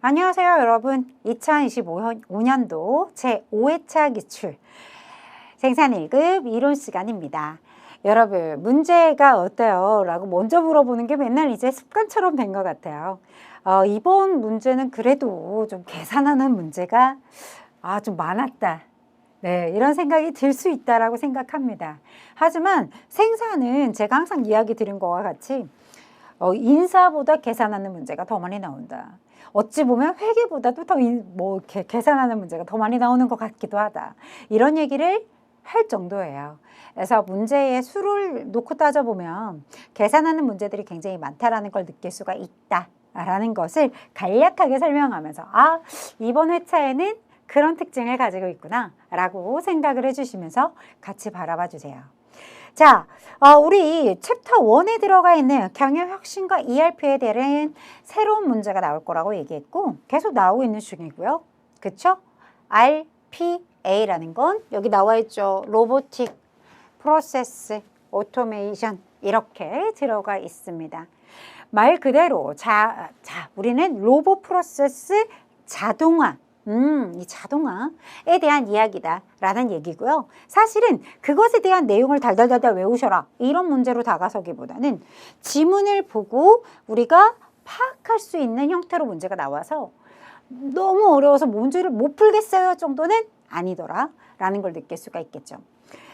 안녕하세요 여러분. 2025년도 제5회차 기출 생산 1급 이론 시간입니다. 여러분 문제가 어때요? 라고 먼저 물어보는 게 맨날 이제 습관처럼 된 것 같아요. 이번 문제는 그래도 좀 계산하는 문제가 좀 많았다. 네, 이런 생각이 들 수 있다라고 생각합니다. 하지만 생산은 제가 항상 이야기 드린 것과 같이 인사보다 계산하는 문제가 더 많이 나온다. 어찌 보면 회계보다도 더 이렇게 계산하는 문제가 더 많이 나오는 것 같기도 하다. 이런 얘기를 할 정도예요. 그래서 문제의 수를 놓고 따져보면 계산하는 문제들이 굉장히 많다라는 걸 느낄 수가 있다라는 것을 간략하게 설명하면서 이번 회차에는 그런 특징을 가지고 있구나 라고 생각을 해주시면서 같이 바라봐 주세요. 자, 우리 챕터 1에 들어가 있는 경영혁신과 ERP에 대한 새로운 문제가 나올 거라고 얘기했고 계속 나오고 있는 중이고요. 그쵸? RPA라는 건 여기 나와 있죠. 로보틱, 프로세스, 오토메이션 이렇게 들어가 있습니다. 말 그대로 우리는 로봇 프로세스 자동화 이 자동화에 대한 이야기다 라는 얘기고요. 사실은 그것에 대한 내용을 달달달달 외우셔라 이런 문제로 다가서기보다는 지문을 보고 우리가 파악할 수 있는 형태로 문제가 나와서 너무 어려워서 문제를 못 풀겠어요 정도는 아니더라 라는 걸 느낄 수가 있겠죠.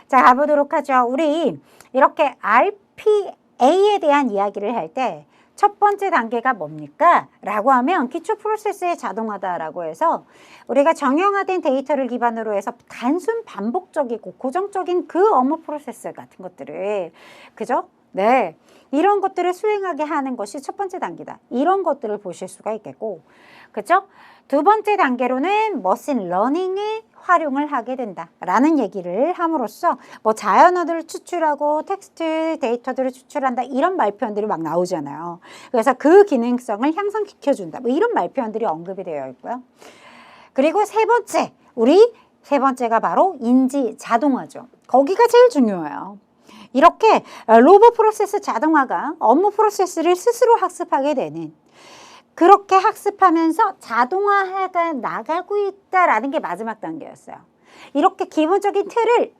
자, 가보도록 하죠. 우리 이렇게 RPA에 대한 이야기를 할 때 첫 번째 단계가 뭡니까? 라고 하면 기초 프로세스의 자동화다라고 해서 우리가 정형화된 데이터를 기반으로 해서 단순 반복적이고 고정적인 그 업무 프로세스 같은 것들을 그죠? 네, 이런 것들을 수행하게 하는 것이 첫 번째 단계다. 이런 것들을 보실 수가 있겠고 그죠? 두 번째 단계로는 머신 러닝을 활용을 하게 된다라는 얘기를 함으로써 자연어들을 추출하고 텍스트 데이터들을 추출한다 이런 말표현들이 막 나오잖아요. 그래서 그 기능성을 향상시켜준다 이런 말표현들이 언급이 되어 있고요. 그리고 우리 세 번째가 바로 인지 자동화죠. 거기가 제일 중요해요. 이렇게 로봇 프로세스 자동화가 업무 프로세스를 스스로 학습하게 되는 그렇게 학습하면서 자동화가 나가고 있다라는 게 마지막 단계였어요. 이렇게 기본적인 틀을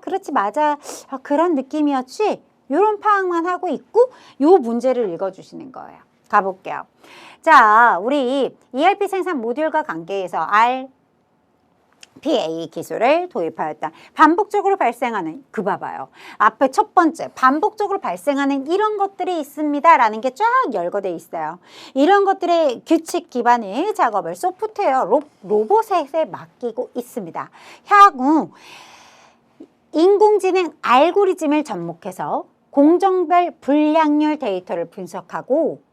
그렇지 맞아 그런 느낌이었지 이런 파악만 하고 있고 요 문제를 읽어주시는 거예요. 가볼게요. 자, 우리 ERP 생산 모듈과 관계에서 RPA 기술을 도입하였다. 반복적으로 발생하는 봐봐요. 앞에 첫 번째 반복적으로 발생하는 이런 것들이 있습니다 라는 게 쫙 열거돼 있어요. 이런 것들의 규칙 기반의 작업을 소프트웨어 로봇에 맡기고 있습니다. 향후 인공지능 알고리즘을 접목해서 공정별 불량률 데이터를 분석하고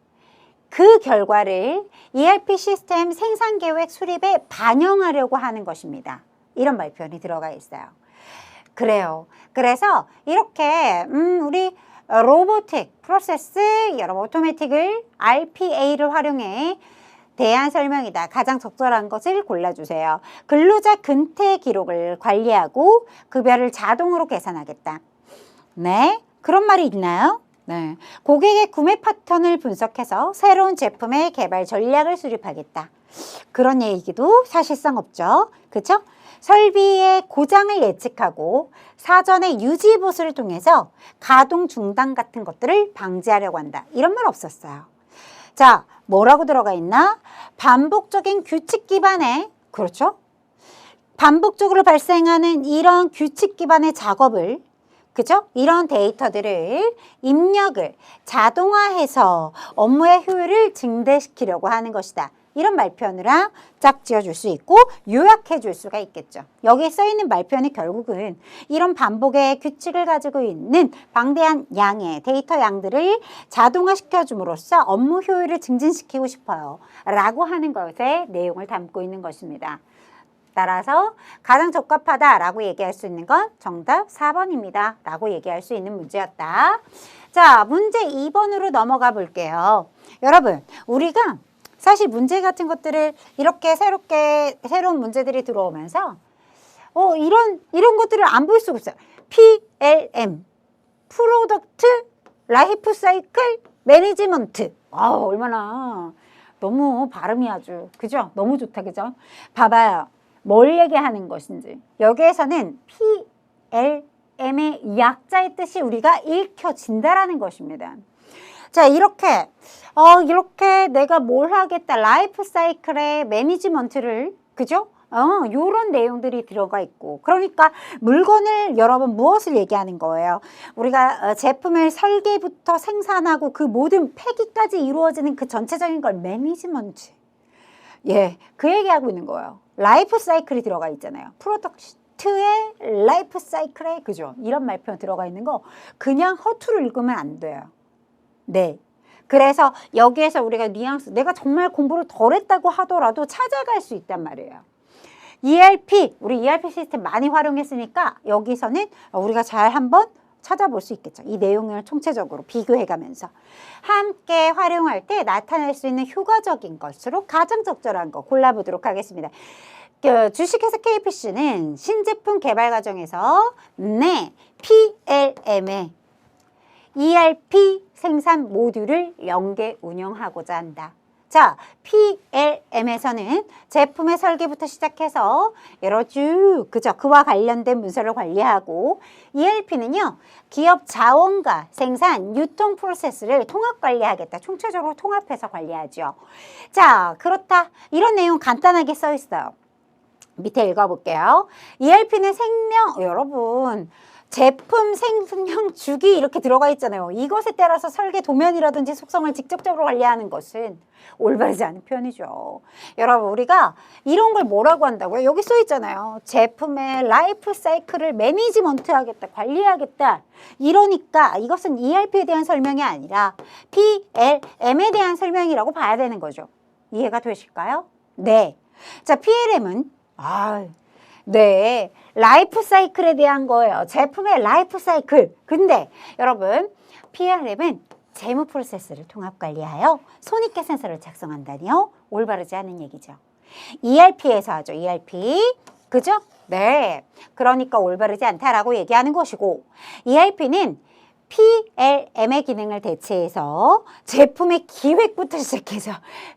그 결과를 ERP 시스템 생산계획 수립에 반영하려고 하는 것입니다. 이런 말표현이 들어가 있어요. 그래요. 그래서 이렇게 우리 로보틱, 프로세스, 여러 오토매틱을 RPA를 활용해 대한 설명이다. 가장 적절한 것을 골라주세요. 근로자 근태 기록을 관리하고 급여를 자동으로 계산하겠다. 네, 그런 말이 있나요? 네, 고객의 구매 패턴을 분석해서 새로운 제품의 개발 전략을 수립하겠다. 그런 얘기도 사실상 없죠. 그렇죠? 설비의 고장을 예측하고 사전에 유지 보수를 통해서 가동 중단 같은 것들을 방지하려고 한다. 이런 말 없었어요. 자, 뭐라고 들어가 있나? 반복적인 규칙 기반의 그렇죠? 반복적으로 발생하는 이런 규칙 기반의 작업을 그죠? 이런 데이터들을 입력을 자동화해서 업무의 효율을 증대시키려고 하는 것이다. 이런 말표현을 쫙 지어줄 수 있고 요약해 줄 수가 있겠죠. 여기에 써있는 말표현이 결국은 이런 반복의 규칙을 가지고 있는 방대한 양의 데이터 양들을 자동화시켜 줌으로써 업무 효율을 증진시키고 싶어요. 라고 하는 것의 내용을 담고 있는 것입니다. 따라서 가장 적합하다라고 얘기할 수 있는 건 정답 4번입니다. 라고 얘기할 수 있는 문제였다. 자, 문제 2번으로 넘어가 볼게요. 여러분, 우리가 사실 문제 같은 것들을 이렇게 새로운 문제들이 들어오면서 이런 것들을 안 볼 수가 없어요. PLM, 프로덕트 라이프 사이클 매니지먼트. 얼마나 너무 발음이 아주 그죠? 너무 좋다 그죠? 봐봐요. 뭘 얘기하는 것인지. 여기에서는 PLM의 약자의 뜻이 우리가 읽혀진다라는 것입니다. 자, 이렇게 내가 뭘 하겠다. 라이프 사이클의 매니지먼트를 그죠? 요런 내용들이 들어가 있고, 그러니까 물건을 여러분 무엇을 얘기하는 거예요? 우리가 제품을 설계부터 생산하고 그 모든 폐기까지 이루어지는 그 전체적인 걸 매니지먼트. 예, 그 얘기하고 있는 거예요. 라이프 사이클이 들어가 있잖아요. 프로덕트의 라이프 사이클에 그죠? 이런 말표 들어가 있는 거 그냥 허투루 읽으면 안 돼요. 네. 그래서 여기에서 우리가 뉘앙스, 내가 정말 공부를 덜 했다고 하더라도 찾아갈 수 있단 말이에요. ERP, 우리 ERP 시스템 많이 활용했으니까 여기서는 우리가 잘 한번 찾아볼 수 있겠죠. 이 내용을 총체적으로 비교해가면서 함께 활용할 때 나타낼 수 있는 효과적인 것으로 가장 적절한 거 골라보도록 하겠습니다. 주식회사 KPC는 신제품 개발 과정에서 PLM의 ERP 생산 모듈을 연계 운영하고자 한다. 자, PLM에서는 제품의 설계부터 시작해서 여러 쭉 그죠? 그와 관련된 문서를 관리하고, ERP는요 기업 자원과 생산, 유통 프로세스를 통합 관리하겠다. 총체적으로 통합해서 관리하죠. 자, 그렇다. 이런 내용 간단하게 써 있어요. 밑에 읽어볼게요. ERP는 여러분 제품 생명 주기 이렇게 들어가 있잖아요. 이것에 따라서 설계 도면이라든지 속성을 직접적으로 관리하는 것은 올바르지 않은 표현이죠. 여러분, 우리가 이런 걸 뭐라고 한다고요? 여기 써 있잖아요. 제품의 라이프 사이클을 매니지먼트 하겠다, 관리하겠다. 이러니까 이것은 ERP에 대한 설명이 아니라 PLM에 대한 설명이라고 봐야 되는 거죠. 이해가 되실까요? 네. 자, PLM은 네, 라이프 사이클에 대한 거예요. 제품의 라이프 사이클. 근데 여러분, PLM은 재무 프로세스를 통합 관리하여 손익계 산서를 작성한다니요. 올바르지 않은 얘기죠. ERP에서 하죠. ERP. 그죠? 네. 그러니까 올바르지 않다라고 얘기하는 것이고, ERP는 PLM의 기능을 대체해서 제품의 기획부터 시작해서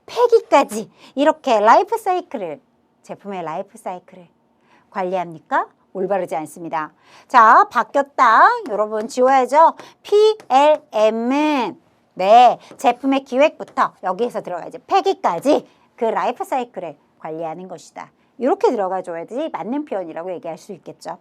폐기까지 이렇게 라이프 사이클을, 제품의 라이프 사이클을 관리합니까? 올바르지 않습니다. 자, 바뀌었다. 여러분 지워야죠. PLM은 네, 제품의 기획부터 여기에서 들어가야지 폐기까지 그 라이프 사이클을 관리하는 것이다. 이렇게 들어가줘야지 맞는 표현이라고 얘기할 수 있겠죠.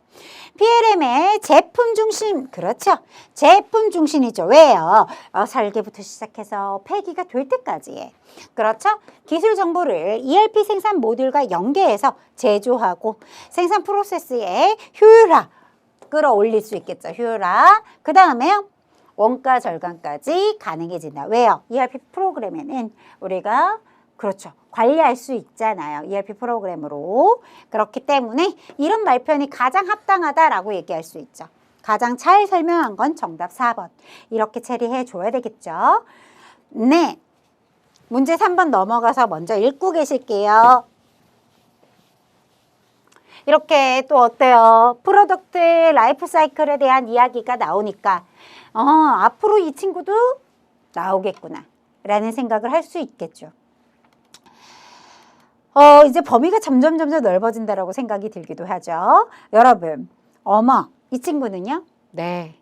PLM의 제품 중심, 그렇죠. 제품 중심이죠. 왜요? 설계부터 시작해서 폐기가 될 때까지. 그렇죠. 기술 정보를 ERP 생산 모듈과 연계해서 제조하고 생산 프로세스의 효율화 끌어올릴 수 있겠죠. 효율화. 그 다음에요. 원가 절감까지 가능해진다. 왜요? ERP 프로그램에는 우리가 그렇죠. 관리할 수 있잖아요. ERP 프로그램으로. 그렇기 때문에 이런 말표현이 가장 합당하다라고 얘기할 수 있죠. 가장 잘 설명한 건 정답 4번. 이렇게 처리해 줘야 되겠죠. 네. 문제 3번 넘어가서 먼저 읽고 계실게요. 이렇게 또 어때요? 프로덕트 라이프 사이클에 대한 이야기가 나오니까 앞으로 이 친구도 나오겠구나 라는 생각을 할 수 있겠죠. 이제 범위가 점점 넓어진다라고 생각이 들기도 하죠. 여러분, 이 친구는요? 네.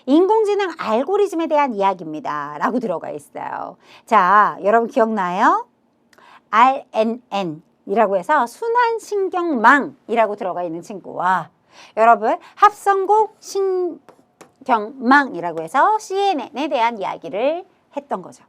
인공지능 알고리즘에 대한 이야기입니다. 라고 들어가 있어요. 자, 여러분 기억나요? RNN 이라고 해서 순환신경망이라고 들어가 있는 친구와 여러분 합성곡 신경망이라고 해서 CNN에 대한 이야기를 했던 거죠.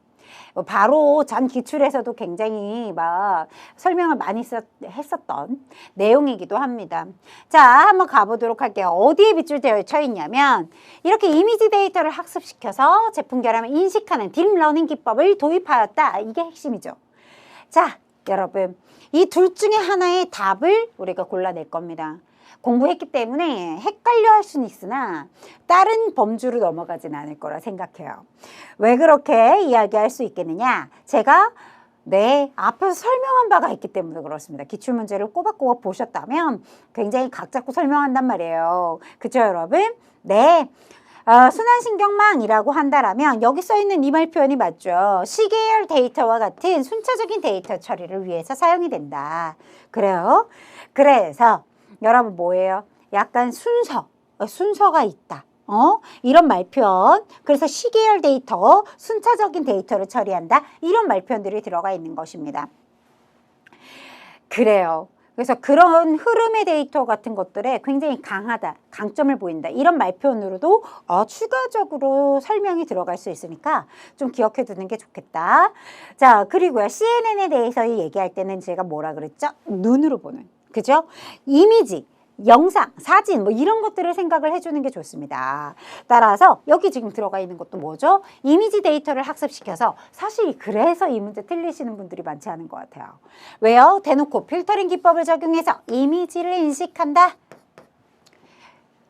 바로 전 기출에서도 굉장히 막 설명을 많이 했었던 내용이기도 합니다. 자, 한번 가보도록 할게요. 어디에 빗줄되어 있냐면 이렇게 이미지 데이터를 학습시켜서 제품 결함을 인식하는 딥러닝 기법을 도입하였다. 이게 핵심이죠. 자, 여러분 이 둘 중에 하나의 답을 우리가 골라낼 겁니다. 공부했기 때문에 헷갈려 할 수는 있으나 다른 범주로 넘어가진 않을 거라 생각해요. 왜 그렇게 이야기할 수 있겠느냐? 제가 앞에서 설명한 바가 있기 때문에 그렇습니다. 기출문제를 꼬박꼬박 보셨다면 굉장히 각 잡고 설명한단 말이에요. 그쵸, 여러분? 네. 순환신경망이라고 한다라면 여기 써있는 이 말 표현이 맞죠. 시계열 데이터와 같은 순차적인 데이터 처리를 위해서 사용이 된다. 그래요. 그래서 여러분 뭐예요? 약간 순서가 있다. 이런 말표현. 그래서 시계열 데이터, 순차적인 데이터를 처리한다. 이런 말표현들이 들어가 있는 것입니다. 그래요. 그래서 그런 흐름의 데이터 같은 것들에 굉장히 강하다, 강점을 보인다. 이런 말표현으로도 추가적으로 설명이 들어갈 수 있으니까 좀 기억해 두는 게 좋겠다. 자, 그리고요. CNN에 대해서 얘기할 때는 제가 뭐라 그랬죠? 눈으로 보는, 그죠? 이미지, 영상, 사진 뭐 이런 것들을 생각을 해주는 게 좋습니다. 따라서 여기 지금 들어가 있는 것도 뭐죠? 이미지 데이터를 학습시켜서 사실 그래서 이 문제 틀리시는 분들이 많지 않은 것 같아요. 왜요? 대놓고 필터링 기법을 적용해서 이미지를 인식한다.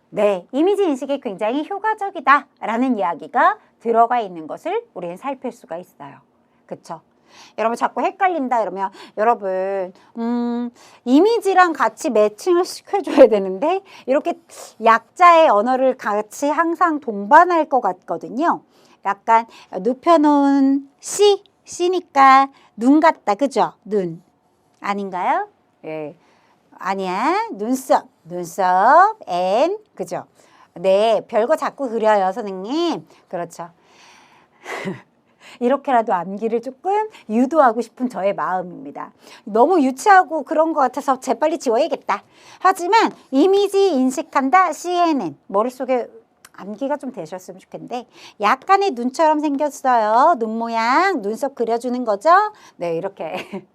네, 이미지 인식이 굉장히 효과적이다 라는 이야기가 들어가 있는 것을 우리는 살필 수가 있어요. 그쵸? 여러분 자꾸 헷갈린다 이러면 여러분 이미지랑 같이 매칭을 시켜줘야 되는데 이렇게 약자의 언어를 같이 항상 동반할 것 같거든요. 약간 눕혀놓은 C니까 눈 같다. 그죠? 눈 아닌가요? 예, 아니야. 눈썹 N 그죠? 네, 별거 자꾸 그려요 선생님. 그렇죠. 이렇게라도 암기를 조금 유도하고 싶은 저의 마음입니다. 너무 유치하고 그런 것 같아서 재빨리 지워야겠다. 하지만 이미지 인식한다 CNN 머릿속에 암기가 좀 되셨으면 좋겠는데 약간의 눈처럼 생겼어요. 눈 모양 눈썹 그려주는 거죠. 네, 이렇게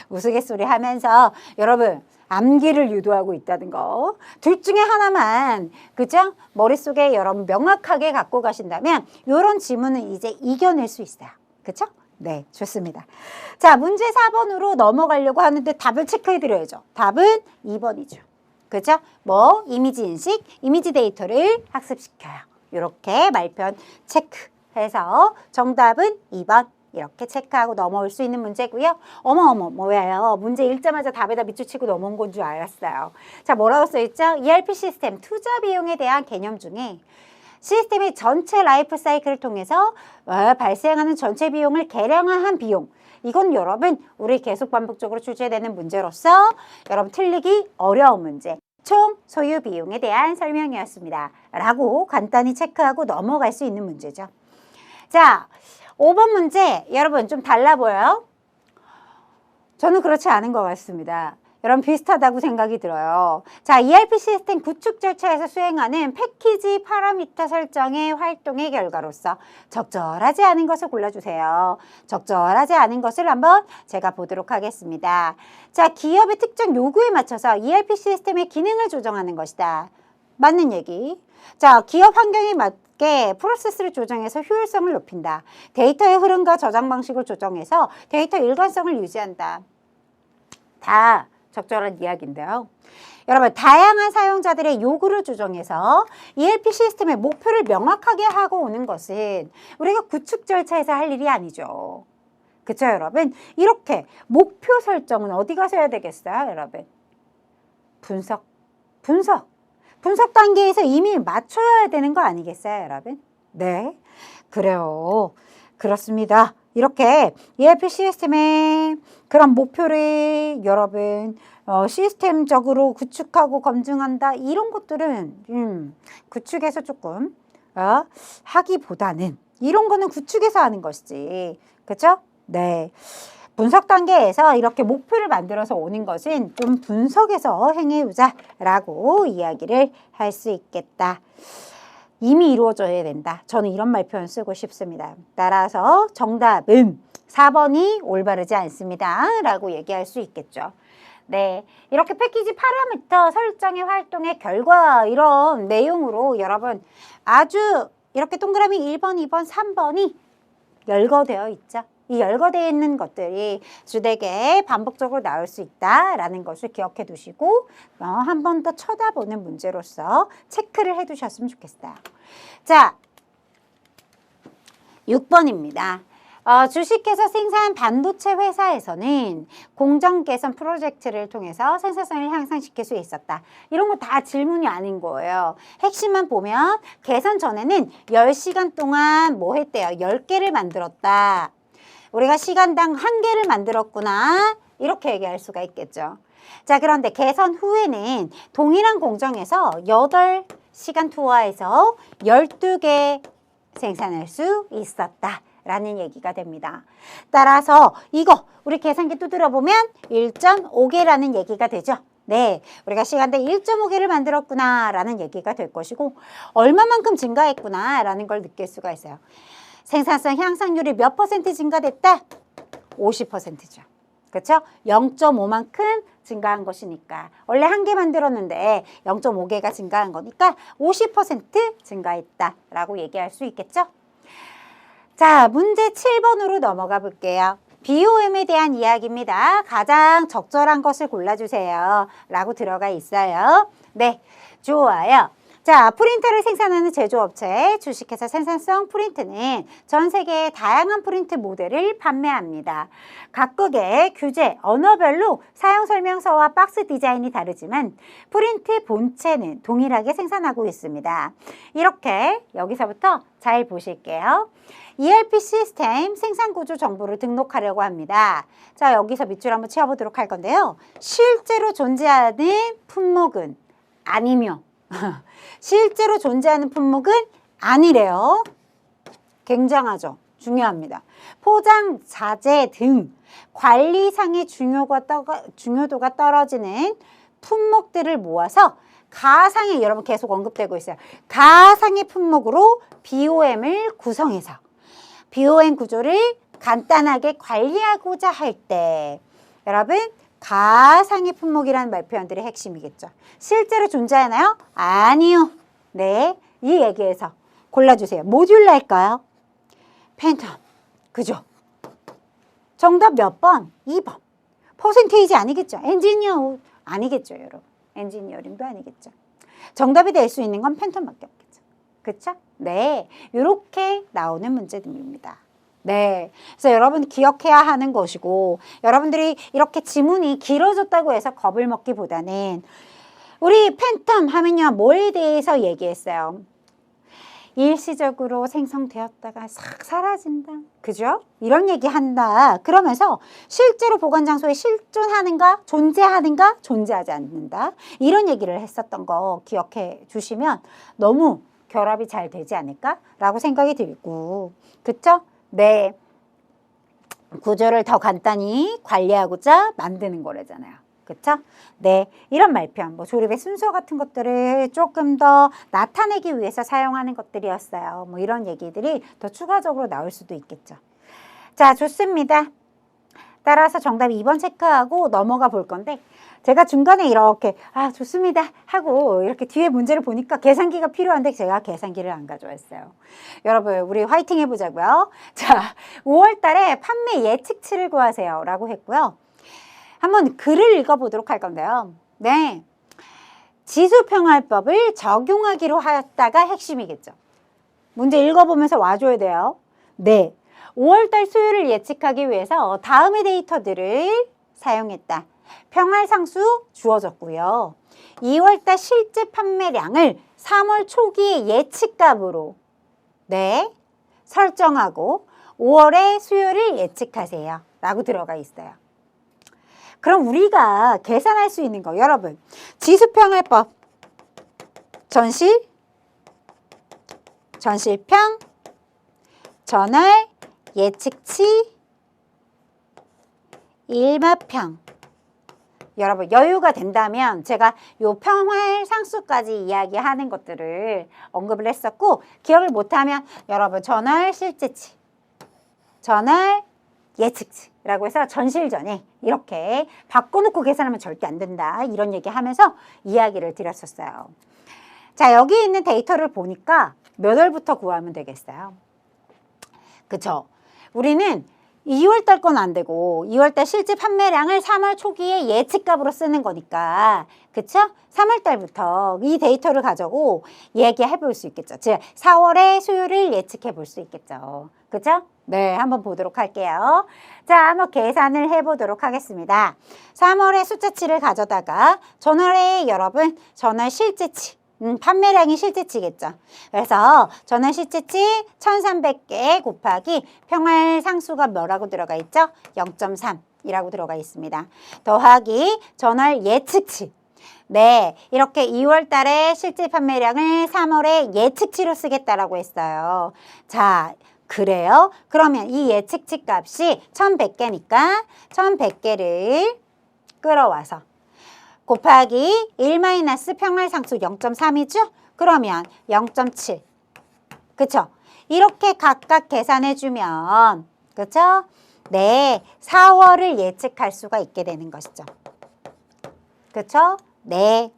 우스갯소리 하면서 여러분 암기를 유도하고 있다는 거. 둘 중에 하나만, 그죠? 머릿속에 여러분 명확하게 갖고 가신다면 이런 지문은 이제 이겨낼 수 있어요. 그쵸? 네, 좋습니다. 자, 문제 4번으로 넘어가려고 하는데 답을 체크해 드려야죠. 답은 2번이죠. 그죠? 뭐 이미지 인식, 이미지 데이터를 학습시켜요. 이렇게 말편 체크해서 정답은 2번. 이렇게 체크하고 넘어올 수 있는 문제고요. 어머어머 뭐예요? 문제 읽자마자 답에다 밑줄 치고 넘어온 건 줄 알았어요. 자, 뭐라고 써있죠? ERP 시스템 투자 비용에 대한 개념 중에 시스템의 전체 라이프 사이클을 통해서 발생하는 전체 비용을 계량한 비용. 이건 여러분 우리 계속 반복적으로 출제되는 문제로서 여러분 틀리기 어려운 문제. 총 소유 비용에 대한 설명이었습니다. 라고 간단히 체크하고 넘어갈 수 있는 문제죠. 자, 5번 문제 여러분 좀 달라 보여요? 저는 그렇지 않은 것 같습니다. 여러분 비슷하다고 생각이 들어요. 자, ERP 시스템 구축 절차에서 수행하는 패키지 파라미터 설정의 활동의 결과로서 적절하지 않은 것을 골라주세요. 적절하지 않은 것을 한번 제가 보도록 하겠습니다. 자, 기업의 특정 요구에 맞춰서 ERP 시스템의 기능을 조정하는 것이다. 맞는 얘기. 자, 기업 환경에 맞게 프로세스를 조정해서 효율성을 높인다. 데이터의 흐름과 저장 방식을 조정해서 데이터 일관성을 유지한다. 다 적절한 이야기인데요. 여러분, 다양한 사용자들의 요구를 조정해서 ERP 시스템의 목표를 명확하게 하고 오는 것은 우리가 구축 절차에서 할 일이 아니죠. 그쵸, 여러분? 이렇게 목표 설정은 어디 가서 해야 되겠어요, 여러분? 분석 단계에서 이미 맞춰야 되는 거 아니겠어요, 여러분? 네, 그래요. 그렇습니다. 이렇게 ERP 시스템의 그런 목표를 여러분 시스템적으로 구축하고 검증한다. 이런 것들은 구축에서 조금 하기보다는 이런 거는 구축에서 하는 것이지. 그렇죠? 네. 분석 단계에서 이렇게 목표를 만들어서 오는 것은 좀 분석해서 행해보자라고 이야기를 할 수 있겠다. 이미 이루어져야 된다. 저는 이런 말 표현 쓰고 싶습니다. 따라서 정답은 4번이 올바르지 않습니다. 라고 얘기할 수 있겠죠. 네, 이렇게 패키지 파라미터 설정의 활동의 결과 이런 내용으로 여러분 아주 이렇게 동그라미 1번, 2번, 3번이 열거되어 있죠. 이 열거되어 있는 것들이 주되게 반복적으로 나올 수 있다라는 것을 기억해 두시고 한 번 더 쳐다보는 문제로서 체크를 해 두셨으면 좋겠어요. 자, 6번입니다. 주식회사 생산 반도체 회사에서는 공정 개선 프로젝트를 통해서 생산성을 향상시킬 수 있었다. 이런 거 다 질문이 아닌 거예요. 핵심만 보면 개선 전에는 10시간 동안 뭐 했대요? 10개를 만들었다. 우리가 시간당 1개를 만들었구나. 이렇게 얘기할 수가 있겠죠. 자, 그런데 개선 후에는 동일한 공정에서 8시간 투하해서 12개 생산할 수 있었다. 라는 얘기가 됩니다. 따라서 이거 우리 계산기 두드려 보면 1.5개라는 얘기가 되죠. 네, 우리가 시간당 1.5개를 만들었구나 라는 얘기가 될 것이고 얼마만큼 증가했구나 라는 걸 느낄 수가 있어요. 생산성 향상률이 몇 퍼센트 증가됐다? 50%죠. 그렇죠? 0.5만큼 증가한 것이니까 원래 1개 만들었는데 0.5개가 증가한 거니까 50% 증가했다라고 얘기할 수 있겠죠? 자, 문제 7번으로 넘어가 볼게요. BOM에 대한 이야기입니다. 가장 적절한 것을 골라주세요. 라고 들어가 있어요. 네, 좋아요. 자, 프린터를 생산하는 제조업체 주식회사 생산성 프린트는 전 세계의 다양한 프린트 모델을 판매합니다. 각국의 규제, 언어별로 사용설명서와 박스 디자인이 다르지만 프린트 본체는 동일하게 생산하고 있습니다. 이렇게 여기서부터 잘 보실게요. ERP 시스템 생산구조 정보를 등록하려고 합니다. 자, 여기서 밑줄 한번 치워보도록 할 건데요. 실제로 존재하는 품목은 아니며 실제로 존재하는 품목은 아니래요. 굉장하죠. 중요합니다. 포장, 자재 등 관리상의 중요도가 떨어지는 품목들을 모아서 가상의, 여러분 계속 언급되고 있어요. 가상의 품목으로 BOM을 구성해서 BOM 구조를 간단하게 관리하고자 할 때 여러분 가상의 품목이라는 말 표현들이 핵심이겠죠. 실제로 존재하나요? 아니요. 네, 이 얘기에서 골라주세요. 모듈라일까요? 팬텀. 그죠? 정답 몇 번? 2번. 퍼센테이지 아니겠죠? 엔지니어 아니겠죠, 여러분. 엔지니어링도 아니겠죠. 정답이 될 수 있는 건 팬텀밖에 없겠죠. 그쵸? 네, 이렇게 나오는 문제들입니다. 네, 그래서 여러분 기억해야 하는 것이고 여러분들이 이렇게 지문이 길어졌다고 해서 겁을 먹기보다는 우리 팬텀 하면요 뭐에 대해서 얘기했어요? 일시적으로 생성되었다가 싹 사라진다. 그죠? 이런 얘기 한다. 그러면서 실제로 보관 장소에 실존하는가, 존재하는가, 존재하지 않는다. 이런 얘기를 했었던 거 기억해 주시면 너무 결합이 잘 되지 않을까라고 생각이 들고, 그쵸? 네, 구조를 더 간단히 관리하고자 만드는 거래잖아요. 그쵸? 네, 이런 말편, 뭐 조립의 순서 같은 것들을 조금 더 나타내기 위해서 사용하는 것들이었어요. 뭐 이런 얘기들이 더 추가적으로 나올 수도 있겠죠. 자, 좋습니다. 따라서 정답 2번 체크하고 넘어가 볼 건데 제가 중간에 이렇게 좋습니다 하고 이렇게 뒤에 문제를 보니까 계산기가 필요한데 제가 계산기를 안 가져왔어요. 여러분 우리 화이팅 해보자고요. 자, 5월 달에 판매 예측치를 구하세요 라고 했고요. 한번 글을 읽어보도록 할 건데요. 네, 지수평활법을 적용하기로 하였다가 핵심이겠죠. 문제 읽어보면서 와줘야 돼요. 네, 5월달 수요를 예측하기 위해서 다음의 데이터들을 사용했다. 평활상수 주어졌고요. 2월달 실제 판매량을 3월 초기의 예측값으로 설정하고 5월의 수요를 예측하세요 라고 들어가 있어요. 그럼 우리가 계산할 수 있는 거 여러분 지수평활법 전실평 전월 예측치 일마평. 여러분 여유가 된다면 제가 요 평활 상수까지 이야기하는 것들을 언급을 했었고 기억을 못하면 여러분 전월 실제치 전월 예측치라고 해서 전실전에 이렇게 바꿔놓고 계산하면 절대 안 된다 이런 얘기 하면서 이야기를 드렸었어요. 자, 여기 있는 데이터를 보니까 몇 월부터 구하면 되겠어요? 그쵸? 우리는 2월달 건 안 되고 2월달 실제 판매량을 3월 초기에 예측값으로 쓰는 거니까 그쵸? 3월달부터 이 데이터를 가지고 얘기해 볼 수 있겠죠. 즉 4월의 수요를 예측해 볼 수 있겠죠. 그죠? 네, 한번 보도록 할게요. 자, 한번 계산을 해보도록 하겠습니다. 3월에 숫자치를 가져다가 전월에 여러분, 전월 실제치, 판매량이 실제치겠죠. 그래서 전월 실제치 1300개 곱하기 평활 상수가 뭐라고 들어가 있죠? 0.3 이라고 들어가 있습니다. 더하기 전월 예측치. 네, 이렇게 2월 달에 실제 판매량을 3월에 예측치로 쓰겠다라고 했어요. 자, 그래요? 그러면 이 예측치 값이 1100개니까 1100개를 끌어와서 곱하기 1 마이너스 평활상수 0.3이죠? 그러면 0.7. 그쵸? 이렇게 각각 계산해주면, 그쵸? 네, 4월을 예측할 수가 있게 되는 것이죠. 그쵸? 네.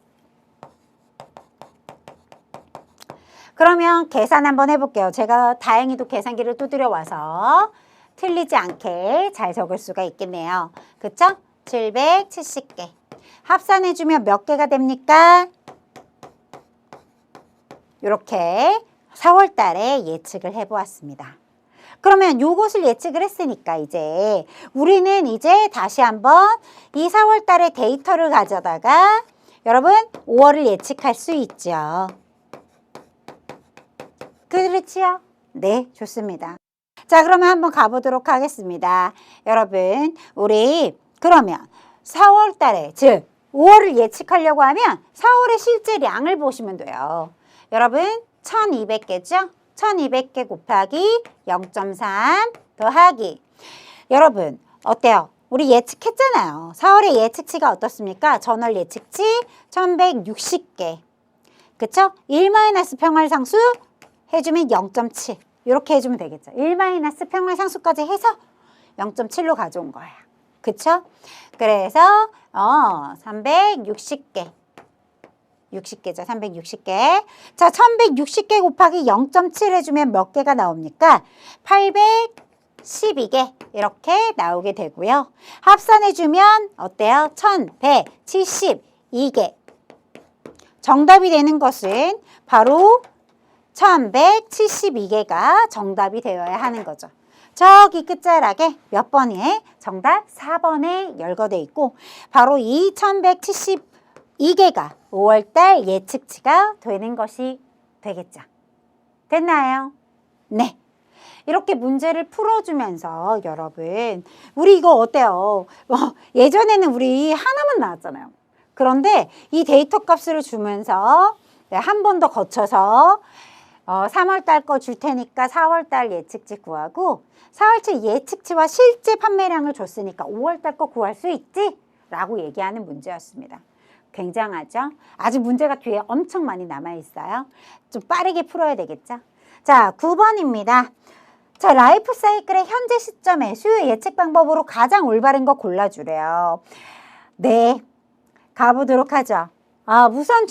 그러면 계산 한번 해볼게요. 제가 다행히도 계산기를 두드려 와서 틀리지 않게 잘 적을 수가 있겠네요. 그쵸? 770개. 합산해주면 몇 개가 됩니까? 이렇게 4월 달에 예측을 해보았습니다. 그러면 요것을 예측을 했으니까 우리는 다시 한번 이 4월 달의 데이터를 가져다가 여러분 5월을 예측할 수 있죠. 그렇지요? 네, 좋습니다. 자, 그러면 한번 가보도록 하겠습니다. 여러분, 우리 그러면 4월 달에, 즉 5월을 예측하려고 하면 4월의 실제량을 보시면 돼요. 여러분, 1200개죠? 1200개 곱하기 0.3 더하기. 여러분, 어때요? 우리 예측했잖아요. 4월의 예측치가 어떻습니까? 전월 예측치 1160개. 그쵸? 1 마이너스 평활상수 해주면 0.7. 이렇게 해주면 되겠죠. 1 마이너스 평활상수까지 해서 0.7로 가져온 거야. 그쵸? 그래서 360개. 60개죠. 360개. 자, 1160개 곱하기 0.7 해주면 몇 개가 나옵니까? 812개 이렇게 나오게 되고요. 합산해주면 어때요? 1172개. 정답이 되는 것은 바로 1172개가 정답이 되어야 하는 거죠. 저기 끝자락에 몇 번에 정답 4번에 열거돼 있고 바로 이 1172개가 5월달 예측치가 되는 것이 되겠죠. 됐나요? 네. 이렇게 문제를 풀어주면서 여러분 우리 이거 어때요? 예전에는 우리 하나만 나왔잖아요. 그런데 이 데이터 값을 주면서 한 번 더 거쳐서 3월달 거 줄 테니까 4월달 예측치 구하고 4월달 예측치와 실제 판매량을 줬으니까 5월달 거 구할 수 있지? 라고 얘기하는 문제였습니다. 굉장하죠? 아직 문제가 뒤에 엄청 많이 남아있어요. 좀 빠르게 풀어야 되겠죠? 자, 9번입니다. 자, 라이프 사이클의 현재 시점에 수요 예측 방법으로 가장 올바른 거 골라주래요. 네, 가보도록 하죠. 무선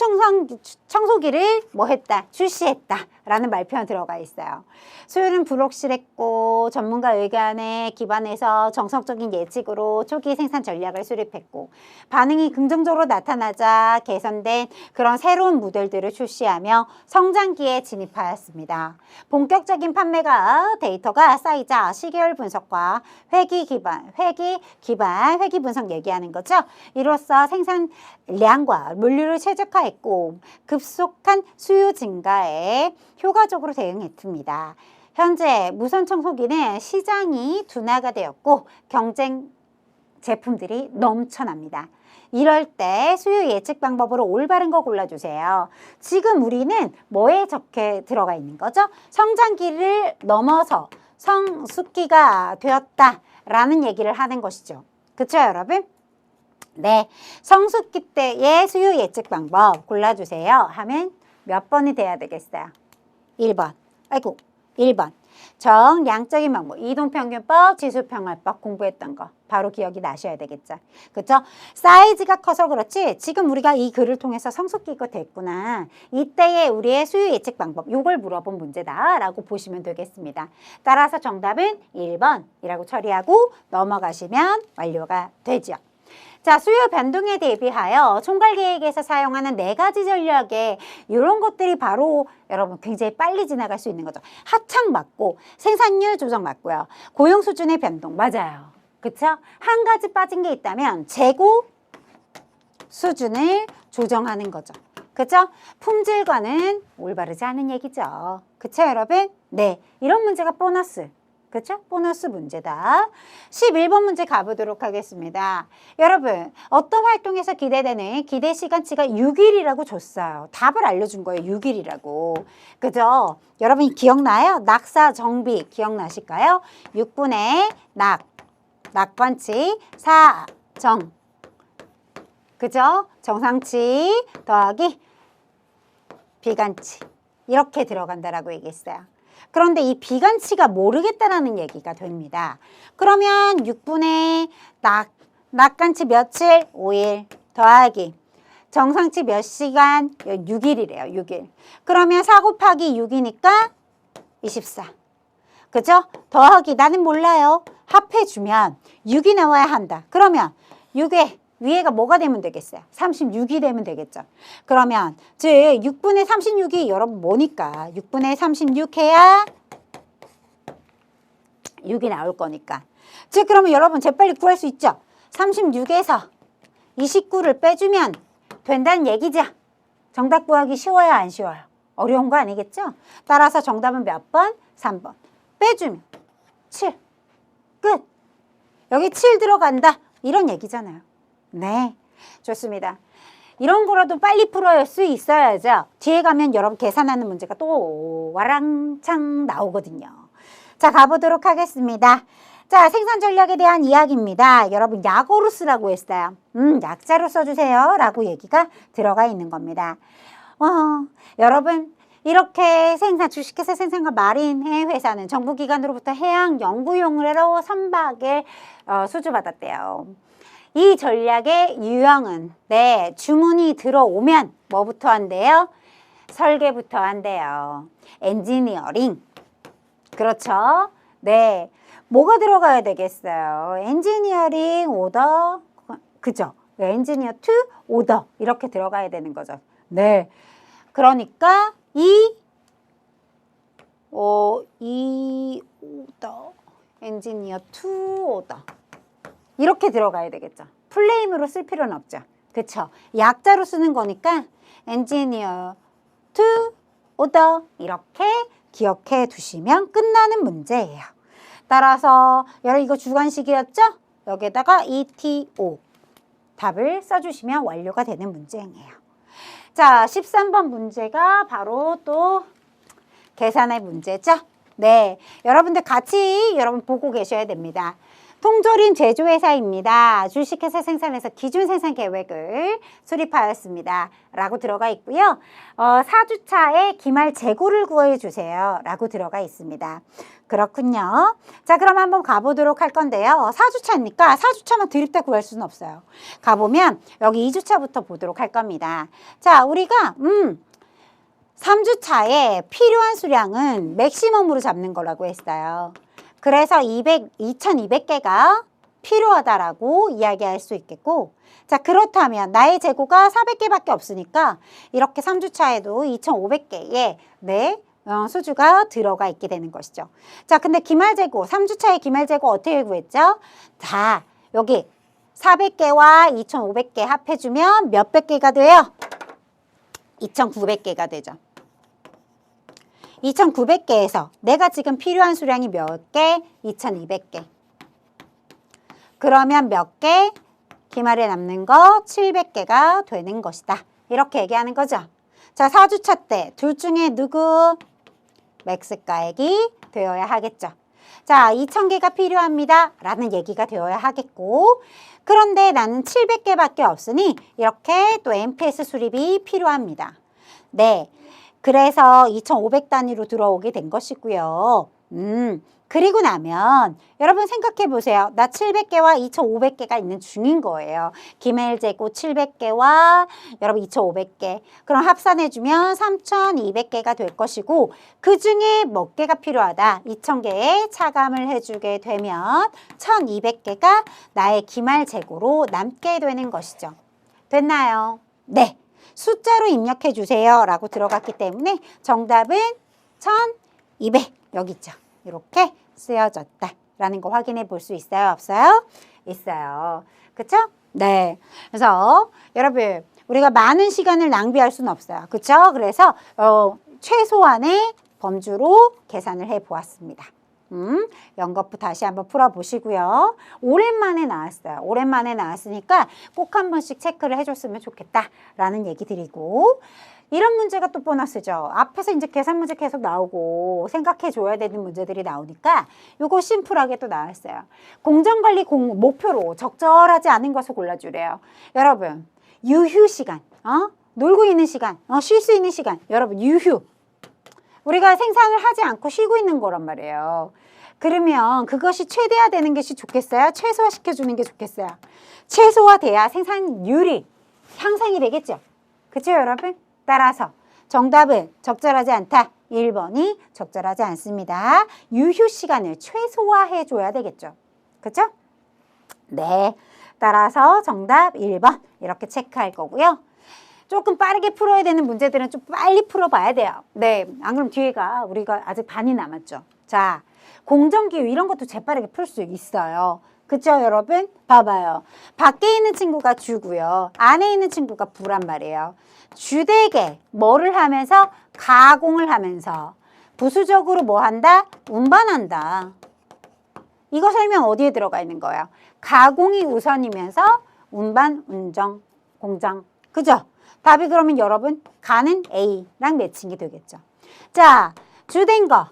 청소기를 뭐 했다? 출시했다. 라는 말표가 들어가 있어요. 수요는 불확실했고 전문가 의견에 기반해서 정석적인 예측으로 초기 생산 전략을 수립했고 반응이 긍정적으로 나타나자 개선된 그런 새로운 모델들을 출시하며 성장기에 진입하였습니다. 본격적인 판매가 데이터가 쌓이자 시계열 분석과 회기 분석 얘기하는 거죠. 이로써 생산량과 물류를 최적화했고 급속한 수요 증가에 효과적으로 대응했습니다. 현재 무선 청소기는 시장이 둔화가 되었고 경쟁 제품들이 넘쳐납니다. 이럴 때 수요 예측 방법으로 올바른 거 골라주세요. 지금 우리는 뭐에 적혀 들어가 있는 거죠? 성장기를 넘어서 성숙기가 되었다라는 얘기를 하는 것이죠. 그렇죠, 여러분? 네, 성숙기 때의 수요 예측 방법 골라주세요 하면 몇 번이 돼야 되겠어요? 1번. 1번. 정량적인 방법. 이동평균법, 지수평활법 공부했던 거. 바로 기억이 나셔야 되겠죠. 그쵸? 사이즈가 커서 그렇지 지금 우리가 이 글을 통해서 성숙기가 됐구나. 이때의 우리의 수요 예측 방법. 요걸 물어본 문제다라고 보시면 되겠습니다. 따라서 정답은 1번이라고 처리하고 넘어가시면 완료가 되죠. 자, 수요 변동에 대비하여 총괄계획에서 사용하는 4가지 전략에 이런 것들이 바로 여러분 굉장히 빨리 지나갈 수 있는 거죠. 하청 맞고 생산율 조정 맞고요. 고용 수준의 변동 맞아요. 그쵸? 한 가지 빠진 게 있다면 재고 수준을 조정하는 거죠. 그쵸? 품질과는 올바르지 않은 얘기죠. 그쵸, 여러분? 네, 이런 문제가 보너스. 그쵸? 보너스 문제다. 11번 문제 가보도록 하겠습니다. 여러분, 어떤 활동에서 기대되는 기대 시간치가 6일이라고 줬어요. 답을 알려준 거예요. 6일이라고. 그죠? 여러분 기억나요? 낙사 정비 기억나실까요? 6분의 낙관치 4정. 그죠? 정상치 더하기 비관치. 이렇게 들어간다라고 얘기했어요. 그런데 이 비관치가 모르겠다라는 얘기가 됩니다. 그러면 6분의 낙관치 며칠? 5일 더하기 정상치 몇 시간? 6일이래요. 6일. 그러면 4 곱하기 6이니까 24. 그죠? 더하기 나는 몰라요. 합해주면 6이 나와야 한다. 그러면 6에 위에가 뭐가 되면 되겠어요? 36이 되면 되겠죠. 그러면 즉 6분의 36이 여러분 뭐니까 6분의 36 해야 6이 나올 거니까. 즉 그러면 여러분 재빨리 구할 수 있죠. 36에서 29를 빼주면 된다는 얘기죠. 정답 구하기 쉬워요, 안 쉬워요? 어려운 거 아니겠죠? 따라서 정답은 몇 번? 3번. 빼주면 7. 끝. 여기 7 들어간다. 이런 얘기잖아요. 네, 좋습니다. 이런 거라도 빨리 풀어야 수 있어야죠. 뒤에 가면 여러분 계산하는 문제가 또 와랑창 나오거든요. 자, 가보도록 하겠습니다. 자, 생산 전략에 대한 이야기입니다. 여러분 약어로 쓰라고 했어요. 약자로 써주세요 라고 얘기가 들어가 있는 겁니다. 여러분 이렇게 주식회사 생산과 마린해 회사는 정부기관으로부터 해양 연구용으로 선박을 수주받았대요. 이 전략의 유형은 네, 주문이 들어오면 뭐부터 한대요? 설계부터 한대요. 엔지니어링. 그렇죠? 네. 뭐가 들어가야 되겠어요? 엔지니어링 오더. 그죠? 엔지니어 투 오더. 이렇게 들어가야 되는 거죠. 네. 그러니까 이 오더. 엔지니어 투 오더. 이렇게 들어가야 되겠죠. 풀네임으로 쓸 필요는 없죠. 그쵸? 약자로 쓰는 거니까 엔지니어 투 오더 이렇게 기억해 두시면 끝나는 문제예요. 따라서 여러분 이거 주관식이었죠? 여기에다가 ETO 답을 써주시면 완료가 되는 문제예요. 자, 13번 문제가 바로 또 계산의 문제죠. 네, 여러분들 같이 여러분 보고 계셔야 됩니다. 통조림 제조회사입니다. 주식회사 생산에서 기준 생산 계획을 수립하였습니다. 라고 들어가 있고요. 4주차에 기말 재고를 구해주세요. 라고 들어가 있습니다. 그렇군요. 자, 그럼 한번 가보도록 할 건데요. 4주차니까 4주차만 드립다 구할 수는 없어요. 가보면 여기 2주차부터 보도록 할 겁니다. 자, 우리가 3주차에 필요한 수량은 맥시멈으로 잡는 거라고 했어요. 그래서 2200개가 필요하다라고 이야기할 수 있겠고, 자, 그렇다면 나의 재고가 400개밖에 없으니까 이렇게 3주차에도 2500개의 수주가 들어가 있게 되는 것이죠. 자, 근데 기말재고, 3주차의 기말재고 어떻게 구했죠? 자, 여기 400개와 2500개 합해주면 몇백 개가 돼요? 2900개가 되죠. 2900개에서 내가 지금 필요한 수량이 몇 개? 2200개. 그러면 몇 개? 기말에 남는 거 700개가 되는 것이다. 이렇게 얘기하는 거죠. 자, 4주차 때 둘 중에 누구? 맥스가액이 되어야 하겠죠. 자, 2000개가 필요합니다. 라는 얘기가 되어야 하겠고, 그런데 나는 700개밖에 없으니 이렇게 또 MPS 수립이 필요합니다. 네. 그래서 2500 단위로 들어오게 된 것이고요. 그리고 나면 여러분 생각해 보세요. 나 700개와 2,500개가 있는 중인 거예요. 기말 재고 700개와 여러분 2,500개. 그럼 합산해주면 3,200개가 될 것이고 그 중에 몇 개가 필요하다. 2,000개에 차감을 해주게 되면 1,200개가 나의 기말 재고로 남게 되는 것이죠. 됐나요? 네. 숫자로 입력해 주세요 라고 들어갔기 때문에 정답은 1,200 여기 있죠. 이렇게 쓰여졌다 라는 거 확인해 볼 수 있어요? 없어요? 있어요. 그쵸? 네. 그래서 여러분 우리가 많은 시간을 낭비할 수는 없어요. 그쵸? 그래서 최소한의 범주로 계산을 해 보았습니다. 연거푸 다시 한번 풀어보시고요. 오랜만에 나왔어요. 오랜만에 나왔으니까 꼭 한 번씩 체크를 해줬으면 좋겠다라는 얘기 드리고 이런 문제가 또 보너스죠. 앞에서 이제 계산 문제 계속 나오고 생각해줘야 되는 문제들이 나오니까 요거 심플하게 또 나왔어요. 공정관리 목표로 적절하지 않은 것을 골라주래요. 여러분 유휴 시간, 놀고 있는 시간, 쉴 수 있는 시간 여러분 유휴 우리가 생산을 하지 않고 쉬고 있는 거란 말이에요. 그러면 그것이 최대화되는 것이 좋겠어요? 최소화시켜주는 게 좋겠어요? 최소화돼야 생산율이 향상이 되겠죠? 그렇죠 여러분? 따라서 정답은 적절하지 않다. 1번이 적절하지 않습니다. 유휴 시간을 최소화해 줘야 되겠죠? 그렇죠? 네. 따라서 정답 1번 이렇게 체크할 거고요. 조금 빠르게 풀어야 되는 문제들은 좀 빨리 풀어봐야 돼요. 네, 안 그럼 뒤에가 우리가 아직 반이 남았죠. 자, 공정기후 이런 것도 재빠르게 풀 수 있어요. 그쵸 여러분? 봐봐요. 밖에 있는 친구가 주고요. 안에 있는 친구가 부란 말이에요. 주되게 뭐를 하면서? 가공을 하면서 부수적으로 뭐 한다? 운반한다. 이거 설명 어디에 들어가 있는 거예요? 가공이 우선이면서 운반, 운정, 공정. 그죠? 답이 그러면 여러분 가는 A랑 매칭이 되겠죠. 자, 주된 거.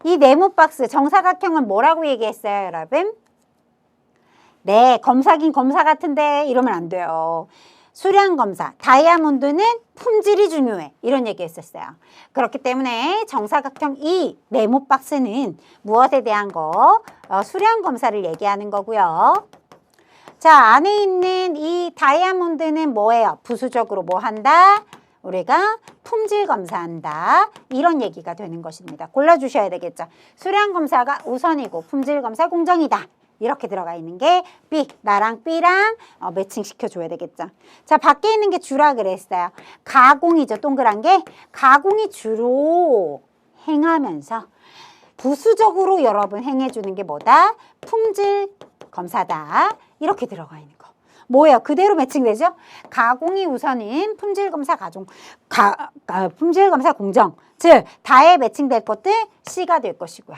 이 네모 박스 정사각형은 뭐라고 얘기했어요, 여러분? 네, 검사긴 검사 같은데 이러면 안 돼요. 수량 검사, 다이아몬드는 품질이 중요해. 이런 얘기 했었어요. 그렇기 때문에 정사각형 이 네모 박스는 무엇에 대한 거? 수량 검사를 얘기하는 거고요. 자, 안에 있는 이 다이아몬드는 뭐예요? 부수적으로 뭐 한다? 우리가 품질 검사한다. 이런 얘기가 되는 것입니다. 골라주셔야 되겠죠. 수량 검사가 우선이고 품질 검사 공정이다. 이렇게 들어가 있는 게 B, 나랑 B랑 매칭시켜줘야 되겠죠. 자, 밖에 있는 게 주라 그랬어요. 가공이죠. 동그란 게. 가공이 주로 행하면서 부수적으로 여러분 행해주는 게 뭐다? 품질 검사다. 이렇게 들어가 있는 거. 뭐예요? 그대로 매칭되죠? 가공이 우선인 품질검사 품질검사 공정. 즉, 다에 매칭될 것들 C가 될 것이고요.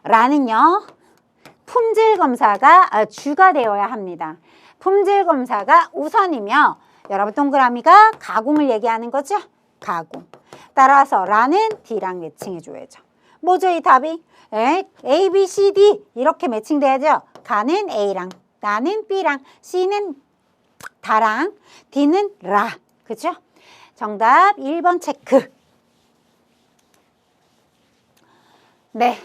라는요. 품질검사가 주가 되어야 합니다. 품질검사가 우선이며 여러분 동그라미가 가공을 얘기하는 거죠? 가공. 따라서 라는 D랑 매칭해줘야죠. 뭐죠 이 답이? A, B, C, D 이렇게 매칭돼야죠. 가는 A랑 나는 B랑 C는 다랑 D는 라. 그죠? 정답 1번 체크. 네.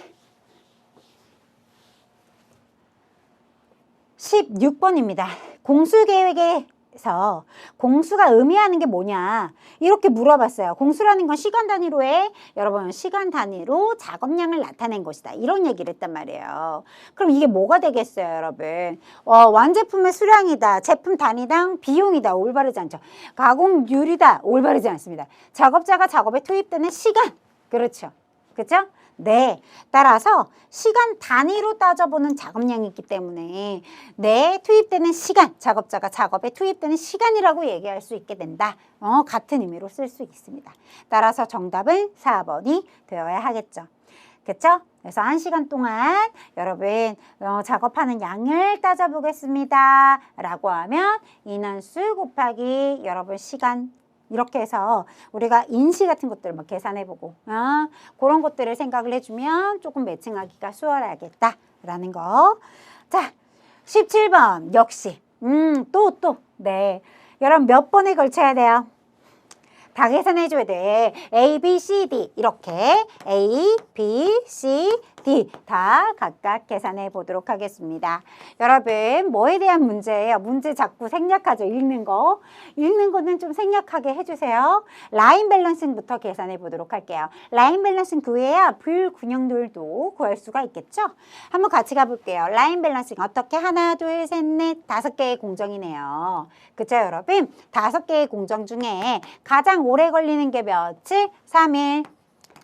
16번입니다. 공수계획에서 공수가 의미하는 게 뭐냐 이렇게 물어봤어요. 공수라는 건 시간 단위로 해. 여러분 시간 단위로 작업량을 나타낸 것이다. 이런 얘기를 했단 말이에요. 그럼 이게 뭐가 되겠어요 여러분? 완제품의 수량이다. 제품 단위당 비용이다. 올바르지 않죠. 가공률이다. 올바르지 않습니다. 작업자가 작업에 투입되는 시간. 그렇죠. 그렇죠? 네, 따라서 시간 단위로 따져보는 작업량이 있기 때문에 투입되는 시간, 작업자가 작업에 투입되는 시간이라고 얘기할 수 있게 된다. 같은 의미로 쓸 수 있습니다. 따라서 정답은 4번이 되어야 하겠죠. 그렇죠? 그래서 1시간 동안 여러분 작업하는 양을 따져보겠습니다. 라고 하면 인원수 곱하기 여러분 시간 이렇게 해서 우리가 인시 같은 것들을 막 계산해보고 그런 것들을 생각을 해주면 조금 매칭하기가 수월하겠다라는 거. 자, 17번 역시 네, 여러분 몇 번에 걸쳐야 돼요? 다 계산해줘야 돼. A, B, C, D 이렇게 A, B, C, D 다 각각 계산해 보도록 하겠습니다. 여러분 뭐에 대한 문제예요? 문제 자꾸 생략하죠. 읽는 거. 읽는 거는 좀 생략하게 해주세요. 라인 밸런싱부터 계산해 보도록 할게요. 라인 밸런싱 구해야 불균형률도 구할 수가 있겠죠? 한번 같이 가볼게요. 라인 밸런싱 어떻게 하나, 둘, 셋, 넷, 5개의 공정이네요. 그쵸 여러분? 5개의 공정 중에 가장 오래 걸리는 게 며칠? 3일.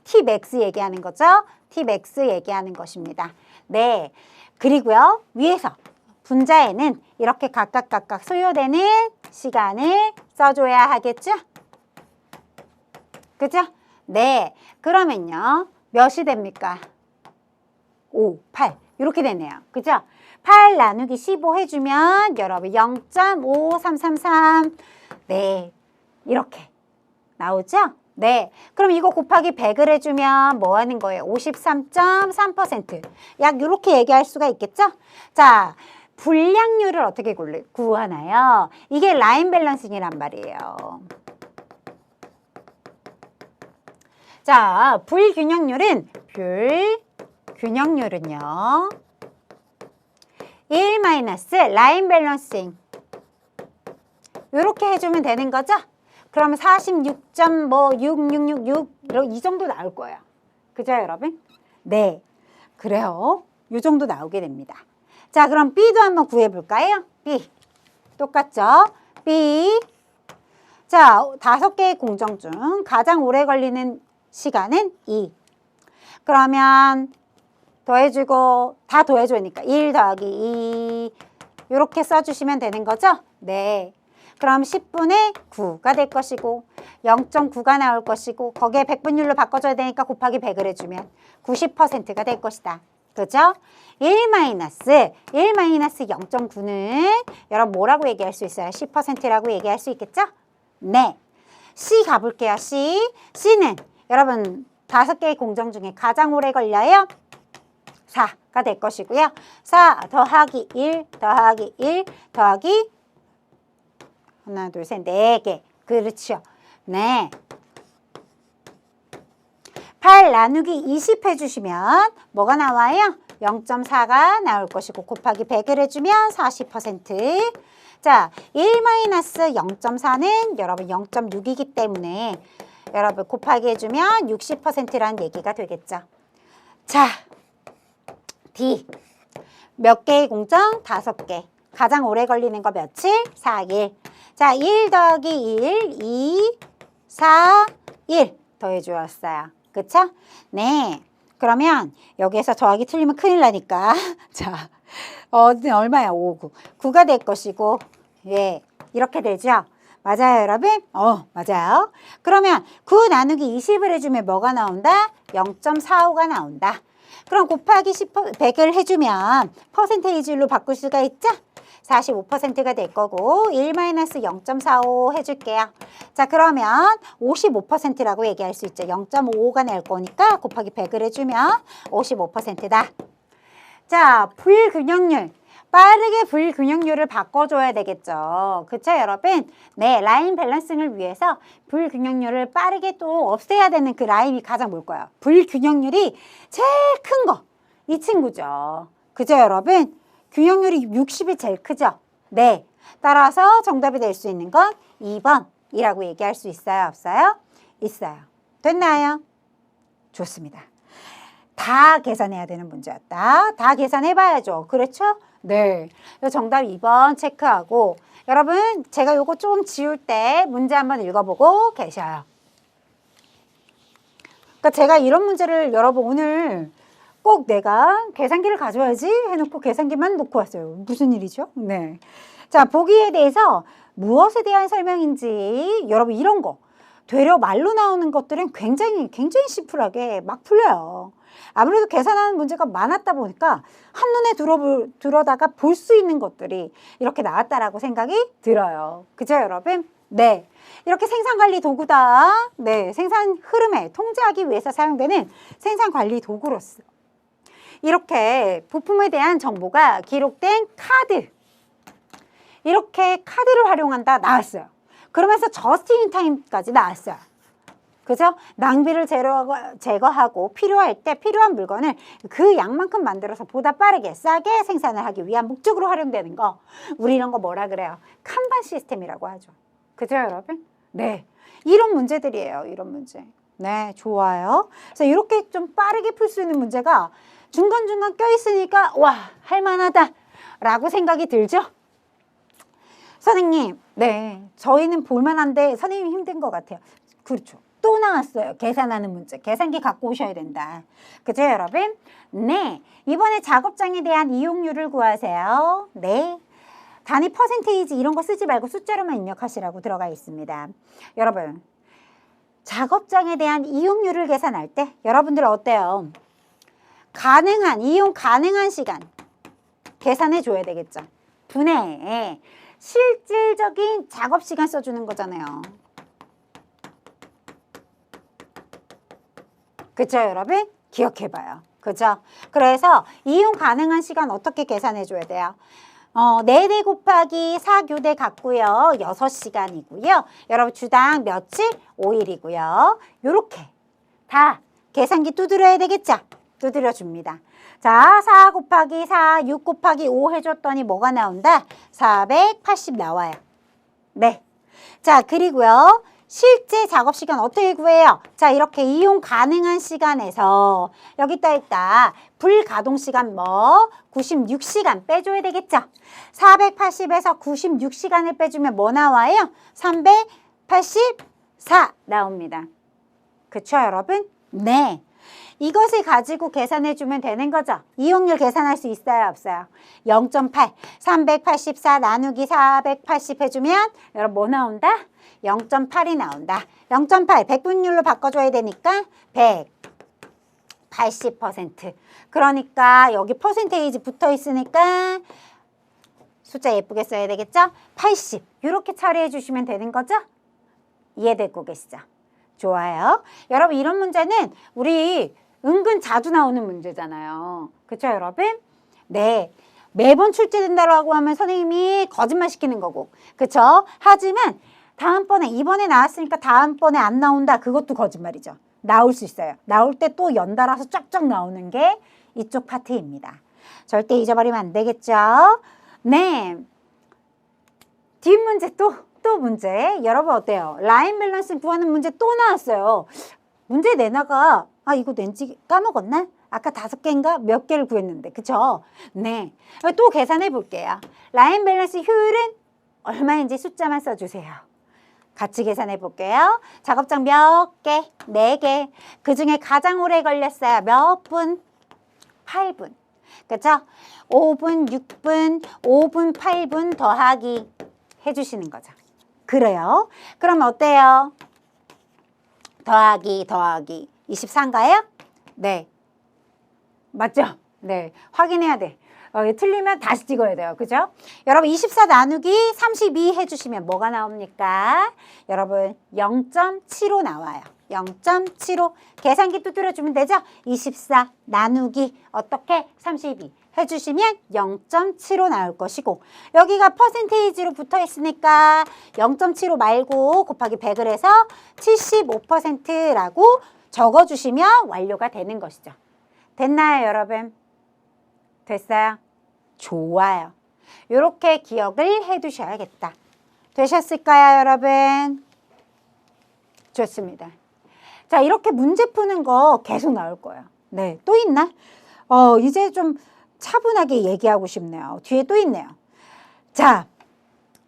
Tmax 얘기하는 거죠? Tmax 얘기하는 것입니다. 네. 그리고요. 위에서 분자에는 이렇게 각각 소요되는 시간을 써줘야 하겠죠? 그죠? 네. 그러면요. 몇이 됩니까? 5, 8. 이렇게 되네요. 그죠? 8 나누기 15 해주면 여러분 0.5333. 네. 이렇게 나오죠? 네. 그럼 이거 곱하기 100을 해주면 뭐 하는 거예요? 53.3%. 약 이렇게 얘기할 수가 있겠죠? 자, 불량률을 어떻게 구하나요? 이게 라인 밸런싱이란 말이에요. 자, 불균형률은요. 1 마이너스 라인 밸런싱. 이렇게 해주면 되는 거죠? 그럼 46.6666 이 정도 나올 거예요. 그죠 여러분? 네. 그래요. 이 정도 나오게 됩니다. 자, 그럼 B도 한번 구해볼까요? B. 똑같죠? B. 자, 5개의 공정 중 가장 오래 걸리는 시간은 2. 그러면 더해주고 다 더해주니까 1 더하기 2 이렇게 써주시면 되는 거죠? 네. 그럼 10분의 9가 될 것이고 0.9가 나올 것이고 거기에 백분율로 바꿔줘야 되니까 곱하기 100을 해주면 90%가 될 것이다. 그죠? 1 마이너스 0.9는 여러분 뭐라고 얘기할 수 있어요? 10%라고 얘기할 수 있겠죠? 네. C 가볼게요. C는 여러분 5개의 공정 중에 가장 오래 걸려요? 4가 될 것이고요. 4 더하기 1 더하기 1 더하기 하나, 둘, 셋, 4개. 그렇죠. 네. 8 나누기 20 해주시면 뭐가 나와요? 0.4가 나올 것이고 곱하기 100을 해주면 40%. 자, 1 마이너스 0.4는 여러분 0.6이기 때문에 여러분 곱하기 해주면 60%라는 얘기가 되겠죠. 자, D. 몇 개의 공정? 5개. 가장 오래 걸리는 거 며칠? 4일. 자, 1 더하기 1, 2, 4, 1 더해주었어요. 그쵸? 네. 그러면 여기에서 더하기 틀리면 큰일 나니까. 자, 얼마야? 5, 9. 9가 될 것이고, 예. 이렇게 되죠? 맞아요, 여러분? 맞아요. 그러면 9 나누기 20을 해주면 뭐가 나온다? 0.45가 나온다. 그럼 곱하기 100을 해주면 퍼센테이지로 바꿀 수가 있죠? 45%가 될 거고 1-0.45 해줄게요. 자, 그러면 55%라고 얘기할 수 있죠. 0.55가 낼 거니까 곱하기 100을 해주면 55%다. 자, 불균형률. 빠르게 불균형률을 바꿔줘야 되겠죠. 그쵸, 여러분? 네, 라인 밸런싱을 위해서 불균형률을 빠르게 또 없애야 되는 그 라인이 가장 뭘까요? 불균형률이 제일 큰 거. 이 친구죠. 그죠, 여러분? 균형률이 60이 제일 크죠? 네. 따라서 정답이 될 수 있는 건 2번이라고 얘기할 수 있어요? 없어요? 있어요. 됐나요? 좋습니다. 다 계산해야 되는 문제였다. 다 계산해봐야죠. 그렇죠? 네. 정답 2번 체크하고 여러분 제가 요거 좀 지울 때 문제 한번 읽어보고 계셔요. 그러니까 제가 이런 문제를 여러분 오늘 꼭 내가 계산기를 가져와야지 해놓고 계산기만 놓고 왔어요. 무슨 일이죠? 네. 자, 보기에 대해서 무엇에 대한 설명인지 여러분 이런 거 되려 말로 나오는 것들은 굉장히 심플하게 막 풀려요. 아무래도 계산하는 문제가 많았다 보니까 한눈에 들어다가 볼 수 있는 것들이 이렇게 나왔다라고 생각이 들어요. 그죠, 여러분? 네. 이렇게 생산관리 도구다. 네. 생산 흐름에 통제하기 위해서 사용되는 생산관리 도구로서 이렇게 부품에 대한 정보가 기록된 카드. 이렇게 카드를 활용한다 나왔어요. 그러면서 저스트 인 타임까지 나왔어요. 그죠? 낭비를 제거하고 필요할 때 필요한 물건을 그 양만큼 만들어서 보다 빠르게 싸게 생산을 하기 위한 목적으로 활용되는 거. 우리 이런 거 뭐라 그래요? 칸반 시스템이라고 하죠. 그죠, 여러분? 네. 이런 문제들이에요. 이런 문제. 네, 좋아요. 그래서 이렇게 좀 빠르게 풀 수 있는 문제가 중간중간 껴있으니까 와, 할만하다 라고 생각이 들죠? 선생님, 네, 저희는 볼만한데 선생님이 힘든 것 같아요. 그렇죠. 또 나왔어요. 계산하는 문제. 계산기 갖고 오셔야 된다. 그죠, 여러분? 네, 이번에 작업장에 대한 이용률을 구하세요. 네, 단위 퍼센테이지 이런 거 쓰지 말고 숫자로만 입력하시라고 들어가 있습니다. 여러분, 작업장에 대한 이용률을 계산할 때 여러분들 어때요? 이용 가능한 시간 계산해 줘야 되겠죠. 분해, 실질적인 작업 시간 써주는 거잖아요. 그쵸, 여러분? 기억해봐요. 그죠? 그래서 이용 가능한 시간 어떻게 계산해 줘야 돼요? 4대 곱하기 4교대 같고요. 6시간이고요. 여러분 주당 며칠? 5일이고요. 요렇게 다 계산기 두드려야 되겠죠? 두드려 줍니다. 자, 4 곱하기 4, 6 곱하기 5 해줬더니 뭐가 나온다? 480 나와요. 네. 자, 그리고요. 실제 작업시간 어떻게 구해요? 자, 이렇게 이용 가능한 시간에서 여기다 있다. 불가동시간 96시간 빼줘야 되겠죠? 480에서 96시간을 빼주면 뭐 나와요? 384 나옵니다. 그쵸, 여러분? 네. 이것을 가지고 계산해주면 되는 거죠. 이용률 계산할 수 있어요, 없어요? 0.8, 384 나누기 480 해주면 여러분 뭐 나온다? 0.8이 나온다. 0.8, 백분율로 바꿔줘야 되니까 180%. 그러니까 여기 퍼센테이지 붙어 있으니까 숫자 예쁘게 써야 되겠죠? 80. 이렇게 처리해 주시면 되는 거죠? 이해되고 계시죠? 좋아요. 여러분 이런 문제는 우리 은근 자주 나오는 문제잖아요. 그렇죠, 여러분? 네. 매번 출제된다고 하면 선생님이 거짓말 시키는 거고. 그렇죠? 하지만 다음번에 이번에 나왔으니까 다음번에 안 나온다. 그것도 거짓말이죠. 나올 수 있어요. 나올 때 또 연달아서 쫙쫙 나오는 게 이쪽 파트입니다. 절대 잊어버리면 안 되겠죠? 네. 뒷문제 또 문제. 여러분 어때요? 라인 밸런스 구하는 문제 또 나왔어요. 문제 내나가 이거 낸지 까먹었나? 아까 5개인가? 몇 개를 구했는데. 그쵸? 네. 또 계산해 볼게요. 라인 밸런스 효율은 얼마인지 숫자만 써주세요. 같이 계산해 볼게요. 작업장 몇 개? 4개. 그중에 가장 오래 걸렸어요. 몇 분? 8분. 그쵸? 5분, 6분, 5분, 8분 더하기 해주시는 거죠. 그래요? 그럼 어때요? 더하기 24인가요? 네. 맞죠? 네. 확인해야 돼. 틀리면 다시 찍어야 돼요. 그죠? 여러분 24 나누기 32 해주시면 뭐가 나옵니까? 여러분 0.75 나와요. 0.75 계산기 두드려주면 되죠? 24 나누기 어떻게? 32 해주시면 0.75 나올 것이고 여기가 퍼센테이지로 붙어 있으니까 0.75 말고 곱하기 100을 해서 75%라고 적어주시면 완료가 되는 것이죠. 됐나요, 여러분? 됐어요? 좋아요. 이렇게 기억을 해두셔야겠다. 되셨을까요, 여러분? 좋습니다. 자, 이렇게 문제 푸는 거 계속 나올 거예요. 네, 또 있나? 이제 좀 차분하게 얘기하고 싶네요. 뒤에 또 있네요. 자,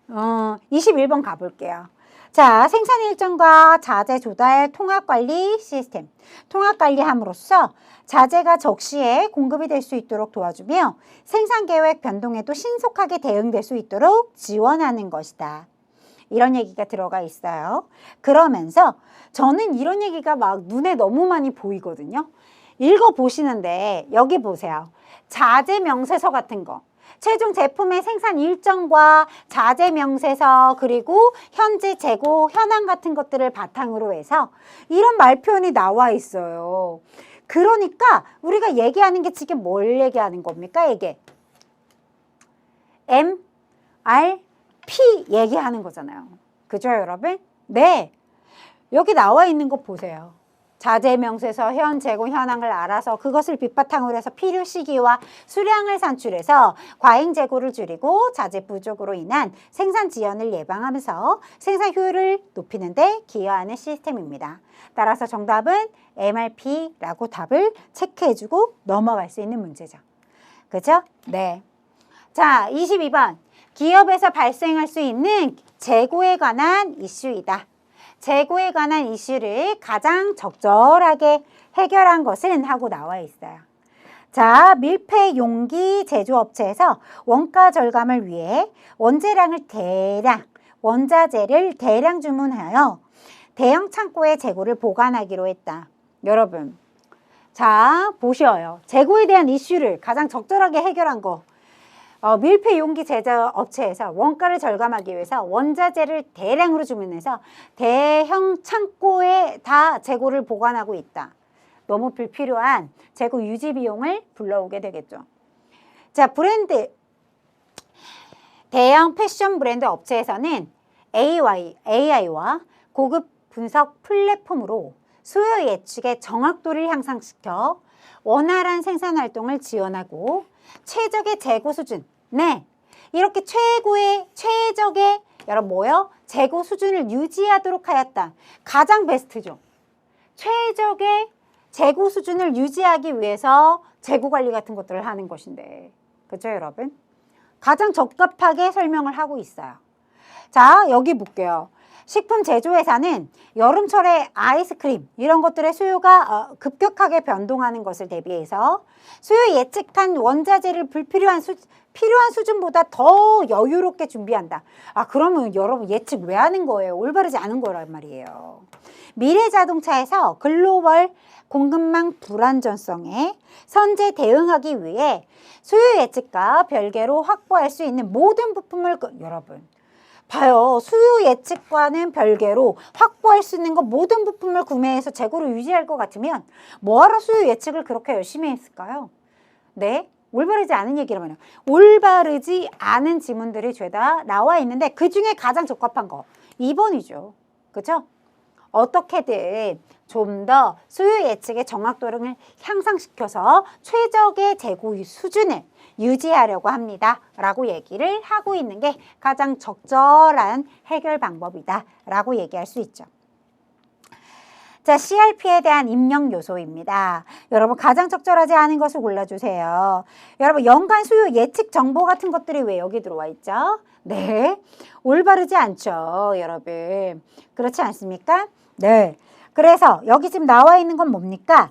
21번 가볼게요. 자, 생산 일정과 자재 조달 통합관리 시스템. 통합관리함으로써 자재가 적시에 공급이 될 수 있도록 도와주며 생산계획 변동에도 신속하게 대응될 수 있도록 지원하는 것이다. 이런 얘기가 들어가 있어요. 그러면서 저는 이런 얘기가 막 눈에 너무 많이 보이거든요. 읽어보시는데 여기 보세요. 자재 명세서 같은 거. 최종 제품의 생산 일정과 자재 명세서 그리고 현재 재고 현황 같은 것들을 바탕으로 해서 이런 말 표현이 나와 있어요. 그러니까 우리가 얘기하는 게 지금 뭘 얘기하는 겁니까? 이게 MRP 얘기하는 거잖아요. 그죠, 여러분? 네. 여기 나와 있는 거 보세요. 자재 명세서 현 재고 현황을 알아서 그것을 밑바탕으로 해서 필요 시기와 수량을 산출해서 과잉 재고를 줄이고 자재 부족으로 인한 생산 지연을 예방하면서 생산 효율을 높이는 데 기여하는 시스템입니다. 따라서 정답은 MRP라고 답을 체크해주고 넘어갈 수 있는 문제죠. 그죠? 네. 자, 22번. 기업에서 발생할 수 있는 재고에 관한 이슈이다. 재고에 관한 이슈를 가장 적절하게 해결한 것은 하고 나와 있어요. 자, 밀폐 용기 제조업체에서 원가 절감을 위해 원자재를 대량 주문하여 대형 창고에 재고를 보관하기로 했다. 여러분, 자, 보셔요. 재고에 대한 이슈를 가장 적절하게 해결한 거. 밀폐 용기 제조업체에서 원가를 절감하기 위해서 원자재를 대량으로 주문해서 대형 창고에 다 재고를 보관하고 있다. 너무 불필요한 재고 유지 비용을 불러오게 되겠죠. 자, 대형 패션 브랜드 업체에서는 AI와 고급 분석 플랫폼으로 수요 예측의 정확도를 향상시켜 원활한 생산 활동을 지원하고 최적의 재고 수준, 네, 이렇게 최적의 여러분 뭐요? 재고 수준을 유지하도록 하였다. 가장 베스트죠. 최적의 재고 수준을 유지하기 위해서 재고 관리 같은 것들을 하는 것인데, 그렇죠, 여러분? 가장 적합하게 설명을 하고 있어요. 자, 여기 볼게요. 식품 제조회사는 여름철에 아이스크림 이런 것들의 수요가 급격하게 변동하는 것을 대비해서 수요 예측한 원자재를 필요한 수준보다 더 여유롭게 준비한다. 그러면 여러분 예측 왜 하는 거예요? 올바르지 않은 거란 말이에요. 미래자동차에서 글로벌 공급망 불안전성에 선제 대응하기 위해 수요 예측과 별개로 확보할 수 있는 모든 부품을 여러분 봐요. 수요 예측과는 별개로 확보할 수 있는 거 모든 부품을 구매해서 재고를 유지할 것 같으면 뭐하러 수요 예측을 그렇게 열심히 했을까요? 네, 올바르지 않은 얘기라면요. 올바르지 않은 지문들이 죄다 나와 있는데 그 중에 가장 적합한 거 2번이죠. 그렇죠? 어떻게든 좀 더 수요 예측의 정확도를 향상시켜서 최적의 재고 수준을 유지하려고 합니다. 라고 얘기를 하고 있는 게 가장 적절한 해결 방법이다. 라고 얘기할 수 있죠. 자, CRP에 대한 입력 요소입니다. 여러분 가장 적절하지 않은 것을 골라주세요. 여러분 연간 수요 예측 정보 같은 것들이 왜 여기 들어와 있죠? 네, 올바르지 않죠, 여러분. 그렇지 않습니까? 네. 그래서 여기 지금 나와 있는 건 뭡니까?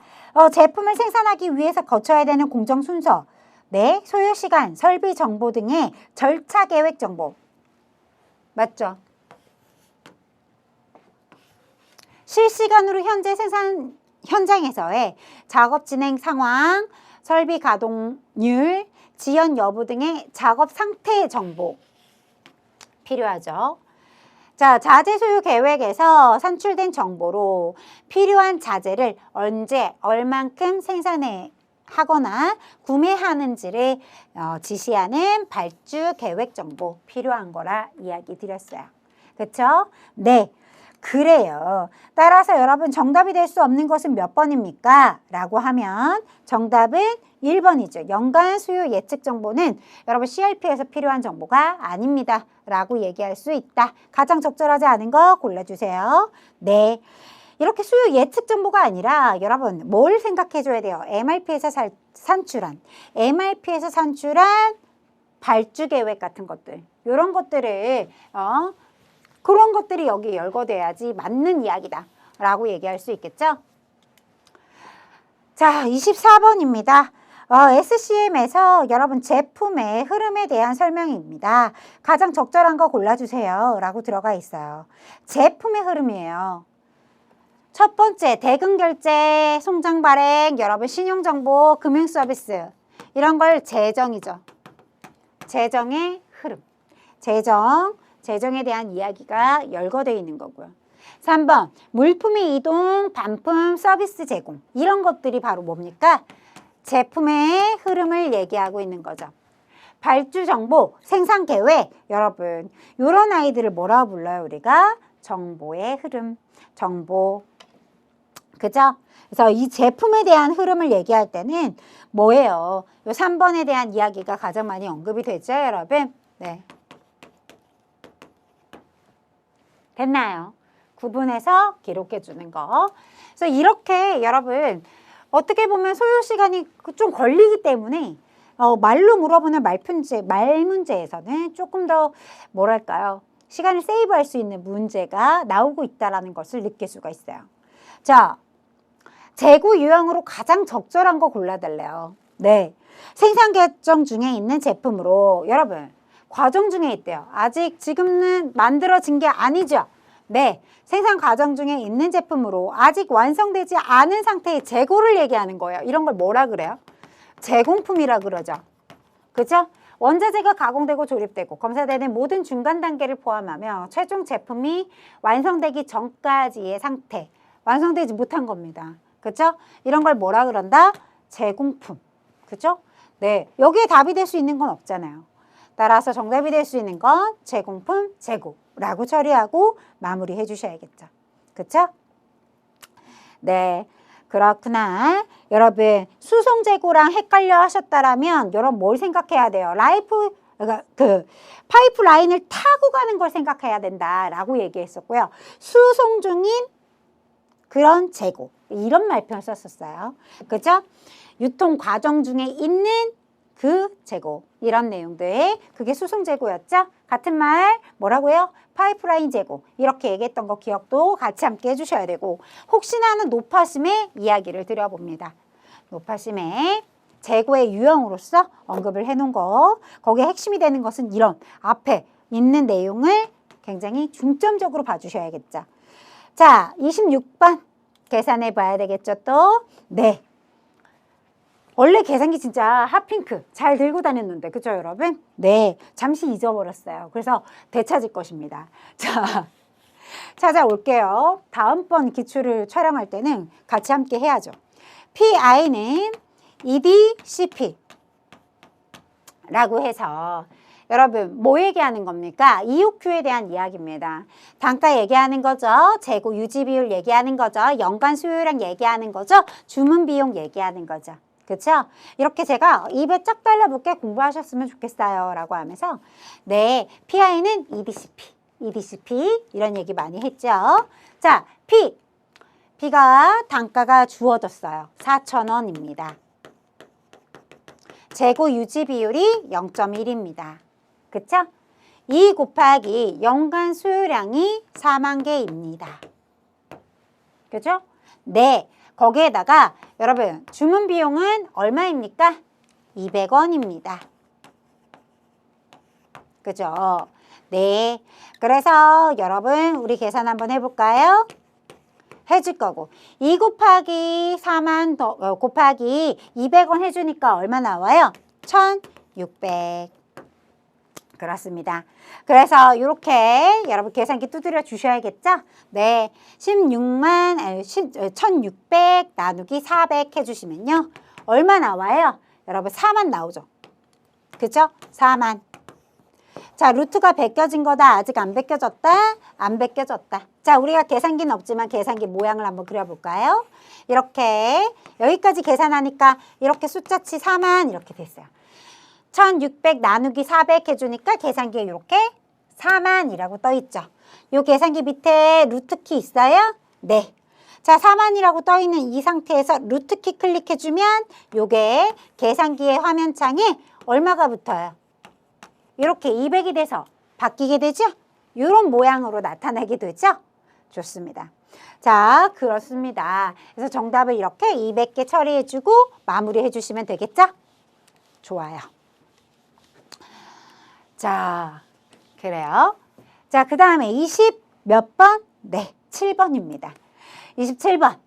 제품을 생산하기 위해서 거쳐야 되는 공정 순서, 네, 소요 시간, 설비 정보 등의 절차 계획 정보. 맞죠? 실시간으로 현재 생산 현장에서의 작업 진행 상황, 설비 가동률, 지연 여부 등의 작업 상태 정보 필요하죠. 자, 자재 소요 계획에서 산출된 정보로 필요한 자재를 언제, 얼만큼 하거나 구매하는지를 지시하는 발주 계획 정보 필요한 거라 이야기 드렸어요. 그렇죠? 네. 그래요. 따라서 여러분 정답이 될 수 없는 것은 몇 번입니까? 라고 하면 정답은 1번이죠. 연간 수요 예측 정보는 여러분 CRP에서 필요한 정보가 아닙니다. 라고 얘기할 수 있다. 가장 적절하지 않은 거 골라주세요. 네. 이렇게 수요 예측 정보가 아니라 여러분 뭘 생각해 줘야 돼요? MRP에서 산출한 발주 계획 같은 것들. 이런 것들을 그런 것들이 여기 열거돼야지 맞는 이야기다 라고 얘기할 수 있겠죠. 자, 24번입니다. SCM에서 여러분 제품의 흐름에 대한 설명입니다. 가장 적절한 거 골라주세요 라고 들어가 있어요. 제품의 흐름이에요. 첫 번째, 대금 결제, 송장 발행, 여러분 신용정보, 금융서비스 이런 걸 재정이죠. 재정의 흐름. 재정에 대한 이야기가 열거되어 있는 거고요. 3번, 물품의 이동, 반품, 서비스 제공. 이런 것들이 바로 뭡니까? 제품의 흐름을 얘기하고 있는 거죠. 발주 정보, 생산 계획. 여러분, 요런 아이들을 뭐라고 불러요? 우리가 정보의 흐름, 정보. 그죠? 그래서 이 제품에 대한 흐름을 얘기할 때는 뭐예요? 요 3번에 대한 이야기가 가장 많이 언급이 되죠, 여러분? 네. 됐나요? 구분해서 기록해 주는 거. 그래서 이렇게 여러분 어떻게 보면 소요 시간이 좀 걸리기 때문에 말로 물어보는 말 문제에서는 조금 더 뭐랄까요? 시간을 세이브할 수 있는 문제가 나오고 있다는 것을 느낄 수가 있어요. 자, 재고 유형으로 가장 적절한 거 골라달래요. 네, 생산 과정 중에 있는 제품으로 여러분 과정 중에 있대요. 아직 지금은 만들어진 게 아니죠. 네, 생산 과정 중에 있는 제품으로 아직 완성되지 않은 상태의 재고를 얘기하는 거예요. 이런 걸 뭐라 그래요? 제공품이라 그러죠. 그죠? 원자재가 가공되고 조립되고 검사되는 모든 중간 단계를 포함하며 최종 제품이 완성되기 전까지의 상태, 완성되지 못한 겁니다. 그죠? 이런 걸 뭐라 그런다? 제공품. 그죠? 네, 여기에 답이 될 수 있는 건 없잖아요. 따라서 정답이 될 수 있는 건 제공품, 재고라고 처리하고 마무리해 주셔야겠죠. 그쵸? 네, 그렇구나. 여러분, 수송 재고랑 헷갈려 하셨다라면 여러분 뭘 생각해야 돼요? 그러니까 파이프 라인을 타고 가는 걸 생각해야 된다라고 얘기했었고요. 수송 중인 그런 재고, 이런 말표를 썼었어요. 그죠? 유통 과정 중에 있는 그 재고, 이런 내용들, 그게 수송 재고였죠? 같은 말 뭐라고요? 파이프라인 재고, 이렇게 얘기했던 거 기억도 같이 함께 해주셔야 되고, 혹시나 하는 노파심의 이야기를 드려봅니다. 노파심의 재고의 유형으로서 언급을 해놓은 거, 거기에 핵심이 되는 것은 이런 앞에 있는 내용을 굉장히 중점적으로 봐주셔야겠죠. 자, 26번 계산해 봐야 되겠죠, 또? 네. 원래 계산기 진짜 핫핑크 잘 들고 다녔는데, 그죠, 여러분? 네, 잠시 잊어버렸어요. 그래서 되찾을 것입니다. 자, 찾아올게요. 다음번 기출을 촬영할 때는 같이 함께 해야죠. PI는 EDCP 라고 해서 여러분 뭐 얘기하는 겁니까? EOQ에 대한 이야기입니다. 단가 얘기하는 거죠. 재고 유지 비율 얘기하는 거죠. 연간 수요량 얘기하는 거죠. 주문 비용 얘기하는 거죠. 그렇죠? 이렇게 제가 입에 쫙 달라붙게 공부하셨으면 좋겠어요 라고 하면서 네, PI는 EDCP 이런 얘기 많이 했죠. 자, P가 단가가 주어졌어요. 4,000원입니다. 재고 유지 비율이 0.1입니다. 그쵸? 2 곱하기 연간 수요량이 4만 개입니다. 그죠? 네. 거기에다가 여러분 주문 비용은 얼마입니까? 200원입니다. 그죠? 네. 그래서 여러분 우리 계산 한번 해볼까요? 해줄 거고 2 곱하기 4만 곱하기 200원 해주니까 얼마 나와요? 1600. 그렇습니다. 그래서 이렇게 여러분 계산기 두드려 주셔야겠죠? 네, 1600 나누기 400 해주시면요. 얼마 나와요? 여러분 4만 나오죠? 그죠? 4만. 자, 루트가 베껴진 거다. 아직 안 베껴졌다? 안 베껴졌다. 자, 우리가 계산기는 없지만 계산기 모양을 한번 그려볼까요? 이렇게 여기까지 계산하니까 이렇게 숫자치 4만 이렇게 됐어요. 1600 나누기 400 해주니까 계산기에 이렇게 4만이라고 떠있죠. 이 계산기 밑에 루트키 있어요? 네. 자, 4만이라고 떠있는 이 상태에서 루트키 클릭해주면 이게 계산기의 화면창에 얼마가 붙어요? 이렇게 200이 돼서 바뀌게 되죠? 이런 모양으로 나타나게 되죠? 좋습니다. 자, 그렇습니다. 그래서 정답을 이렇게 200개 처리해주고 마무리해주시면 되겠죠? 좋아요. 자, 그래요. 자, 그 다음에 20 몇 번? 네, 7번입니다. 27번.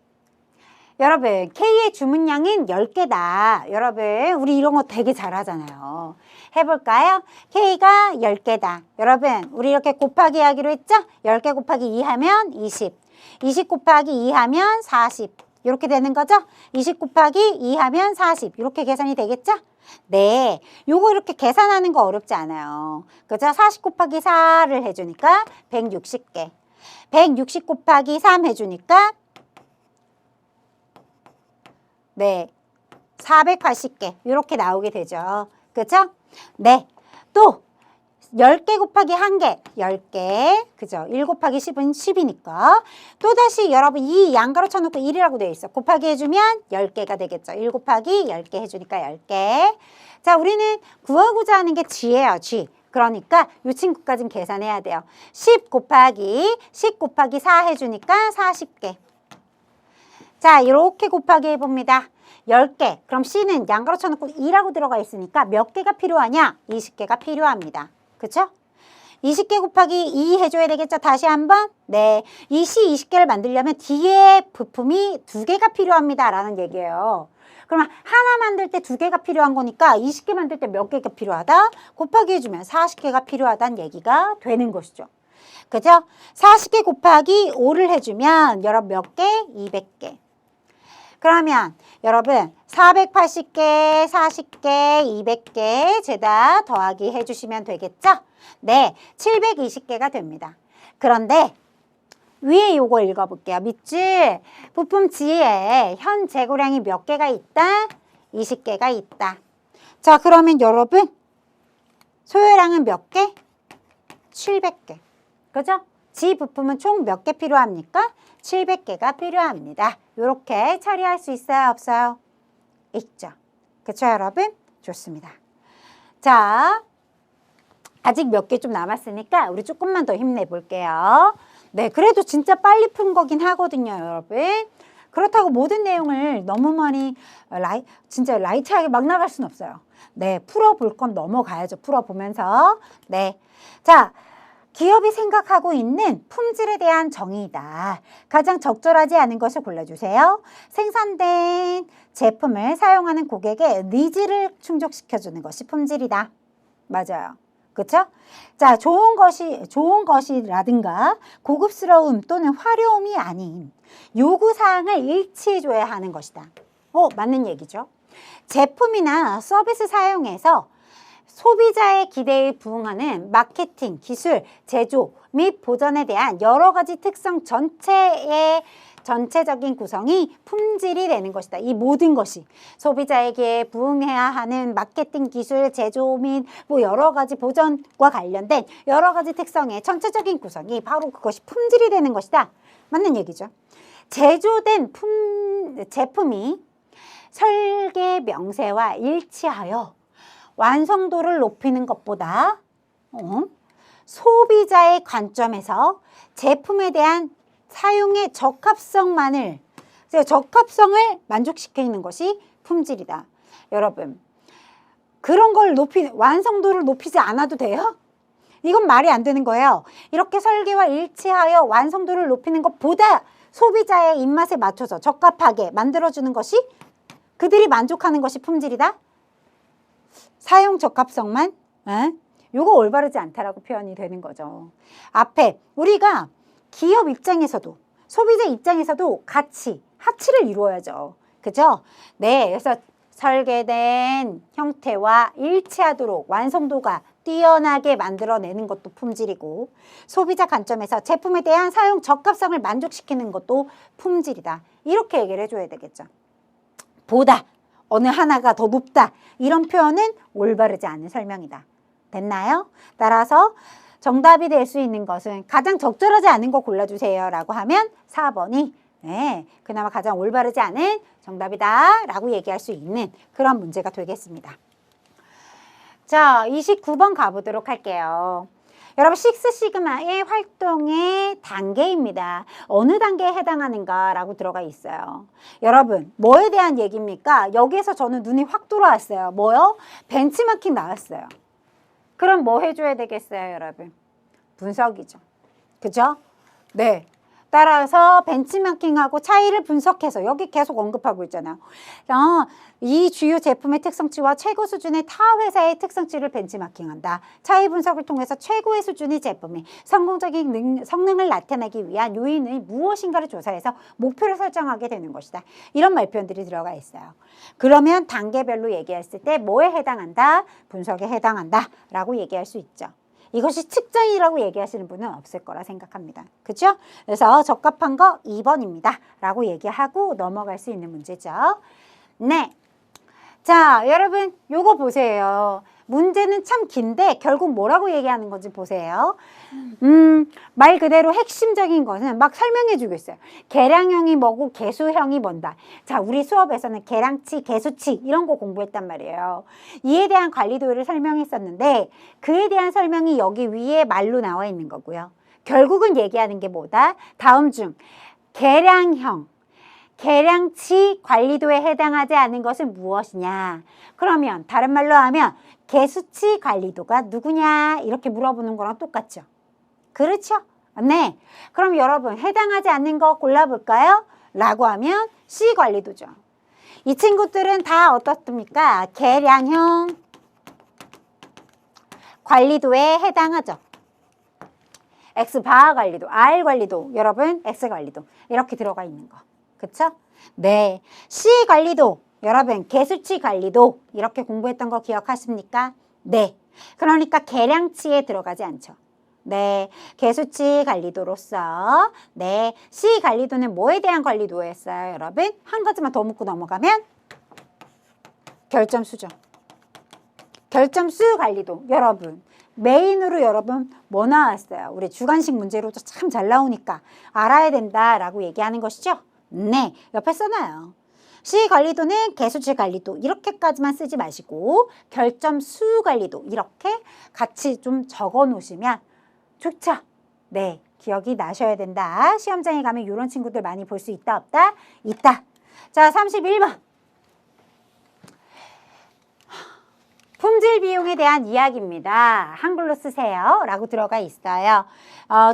여러분, K의 주문량은 10개다. 여러분, 우리 이런 거 되게 잘하잖아요. 해볼까요? K가 10개다. 여러분, 우리 이렇게 곱하기 하기로 했죠? 10개 곱하기 2 하면 20. 20 곱하기 2 하면 40. 이렇게 되는 거죠? 20 곱하기 2 하면 40. 이렇게 계산이 되겠죠? 네. 요거 이렇게 계산하는 거 어렵지 않아요. 그죠? 40 곱하기 4를 해주니까 160개. 160 곱하기 3 해주니까 네. 480개. 이렇게 나오게 되죠. 그죠? 네. 또 10개 곱하기 1개, 10개, 그죠? 1 곱하기 10은 10이니까. 또다시 여러분 이 양가로 쳐놓고 1이라고 되어 있어. 곱하기 해주면 10개가 되겠죠. 1 곱하기 10개 해주니까 10개. 자, 우리는 구하고자 하는 게 G예요, G. 그러니까 이 친구까지는 계산해야 돼요. 10 곱하기 4 해주니까 40개. 자, 이렇게 곱하기 해봅니다. 10개. 그럼 C는 양가로 쳐놓고 2라고 들어가 있으니까 몇 개가 필요하냐? 20개가 필요합니다. 그쵸? 20개 곱하기 2 해줘야 되겠죠? 다시 한번. 네. 이 C 20개를 만들려면 뒤에 부품이 2개가 필요합니다. 라는 얘기예요. 그러면 하나 만들 때 2개가 필요한 거니까 20개 만들 때 몇 개가 필요하다? 곱하기 해주면 40개가 필요하다는 얘기가 되는 것이죠. 그죠? 40개 곱하기 5를 해주면 여러분 몇 개? 200개. 그러면 여러분 480개, 40개, 200개 죄다 더하기 해주시면 되겠죠? 네, 720개가 됩니다. 그런데 위에 요거 읽어볼게요. 밑줄 부품 G에 현 재고량이 몇 개가 있다? 20개가 있다. 자, 그러면 여러분 소요량은 몇 개? 700개. 그죠? G 부품은 총 몇 개 필요합니까? 700개가 필요합니다. 이렇게 처리할 수 있어요? 없어요? 있죠. 그쵸, 여러분? 좋습니다. 자, 아직 몇 개 좀 남았으니까 우리 조금만 더 힘내볼게요. 네, 그래도 진짜 빨리 푼 거긴 하거든요, 여러분. 그렇다고 모든 내용을 너무 많이 진짜 라이트하게 막 나갈 수는 없어요. 네, 풀어볼 건 넘어가야죠. 풀어보면서. 네. 자, 기업이 생각하고 있는 품질에 대한 정의이다. 가장 적절하지 않은 것을 골라주세요. 생산된 제품을 사용하는 고객의 니즈를 충족시켜주는 것이 품질이다. 맞아요. 그렇죠? 자, 좋은 것이라든가 고급스러움 또는 화려움이 아닌 요구사항을 일치해줘야 하는 것이다. 맞는 얘기죠. 제품이나 서비스 사용에서 소비자의 기대에 부응하는 마케팅, 기술, 제조 및 보전에 대한 여러 가지 특성 전체적인 구성이 품질이 되는 것이다. 이 모든 것이 소비자에게 부응해야 하는 마케팅, 기술, 제조 및 뭐 여러 가지 보전과 관련된 여러 가지 특성의 전체적인 구성이 바로 그것이 품질이 되는 것이다. 맞는 얘기죠. 제조된 제품이 설계 명세와 일치하여 완성도를 높이는 것보다 소비자의 관점에서 제품에 대한 사용의 적합성을 만족시키는 것이 품질이다. 여러분, 그런 걸 완성도를 높이지 않아도 돼요? 이건 말이 안 되는 거예요. 이렇게 설계와 일치하여 완성도를 높이는 것보다 소비자의 입맛에 맞춰서 적합하게 만들어주는 것이 그들이 만족하는 것이 품질이다? 사용 적합성만? 요거 올바르지 않다라고 표현이 되는 거죠. 앞에 우리가 기업 입장에서도 소비자 입장에서도 같이 합치를 이루어야죠. 그죠? 네, 그래서 설계된 형태와 일치하도록 완성도가 뛰어나게 만들어내는 것도 품질이고 소비자 관점에서 제품에 대한 사용 적합성을 만족시키는 것도 품질이다. 이렇게 얘기를 해줘야 되겠죠. 보다 어느 하나가 더 높다. 이런 표현은 올바르지 않은 설명이다. 됐나요? 따라서 정답이 될 수 있는 것은 가장 적절하지 않은 거 골라주세요 라고 하면 4번이 그나마 가장 올바르지 않은 정답이다 라고 얘기할 수 있는 그런 문제가 되겠습니다. 자, 29번 가보도록 할게요. 여러분, 식스시그마의 활동의 단계입니다. 어느 단계에 해당하는가라고 들어가 있어요. 여러분, 뭐에 대한 얘기입니까? 여기에서 저는 눈이 확 돌아왔어요. 뭐요? 벤치마킹 나왔어요. 그럼 뭐 해줘야 되겠어요, 여러분? 분석이죠. 그죠? 네. 따라서 벤치마킹하고 차이를 분석해서 여기 계속 언급하고 있잖아요. 이 주요 제품의 특성치와 최고 수준의 타 회사의 특성치를 벤치마킹한다. 차이 분석을 통해서 최고의 수준의 제품이 성공적인 성능을 나타내기 위한 요인이 무엇인가를 조사해서 목표를 설정하게 되는 것이다. 이런 말표현들이 들어가 있어요. 그러면 단계별로 얘기했을 때 뭐에 해당한다? 분석에 해당한다 라고 얘기할 수 있죠. 이것이 측정이라고 얘기하시는 분은 없을 거라 생각합니다. 그렇죠? 그래서 적합한 거 2번입니다. 라고 얘기하고 넘어갈 수 있는 문제죠. 네. 자, 여러분 요거 보세요. 문제는 참 긴데 결국 뭐라고 얘기하는 건지 보세요. 말 그대로 핵심적인 것은 막 설명해 주고 있어요. 계량형이 뭐고 계수형이 뭔다. 자, 우리 수업에서는 계량치, 계수치 이런 거 공부했단 말이에요. 이에 대한 관리 도율을 설명했었는데 그에 대한 설명이 여기 위에 말로 나와 있는 거고요. 결국은 얘기하는 게 뭐다? 다음 중 계량형, 계량치 관리도에 해당하지 않는 것은 무엇이냐? 그러면 다른 말로 하면 계수치 관리도가 누구냐? 이렇게 물어보는 거랑 똑같죠. 그렇죠? 네. 그럼 여러분 해당하지 않는 거 골라볼까요? 라고 하면 C 관리도죠. 이 친구들은 다 어떻습니까? 계량형 관리도에 해당하죠. X바 관리도, R 관리도, 여러분 X 관리도 이렇게 들어가 있는 거. 그쵸? 네. C 관리도, 여러분 계수치 관리도 이렇게 공부했던 거 기억하십니까? 네. 그러니까 계량치에 들어가지 않죠. 네. 계수치 관리도로서 네. C 관리도는 뭐에 대한 관리도였어요, 여러분? 한 가지만 더 묻고 넘어가면 결점수죠. 결점수 관리도. 여러분 메인으로 여러분 뭐 나왔어요? 우리 주관식 문제로도 참 잘 나오니까 알아야 된다라고 얘기하는 것이죠. 네, 옆에 써놔요. C 관리도는 계수치 관리도 이렇게까지만 쓰지 마시고 결점수 관리도 이렇게 같이 좀 적어 놓으시면 좋죠. 네, 기억이 나셔야 된다. 시험장에 가면 이런 친구들 많이 볼 수 있다 없다? 있다. 자, 31번. 품질 비용에 대한 이야기입니다. 한글로 쓰세요. 라고 들어가 있어요.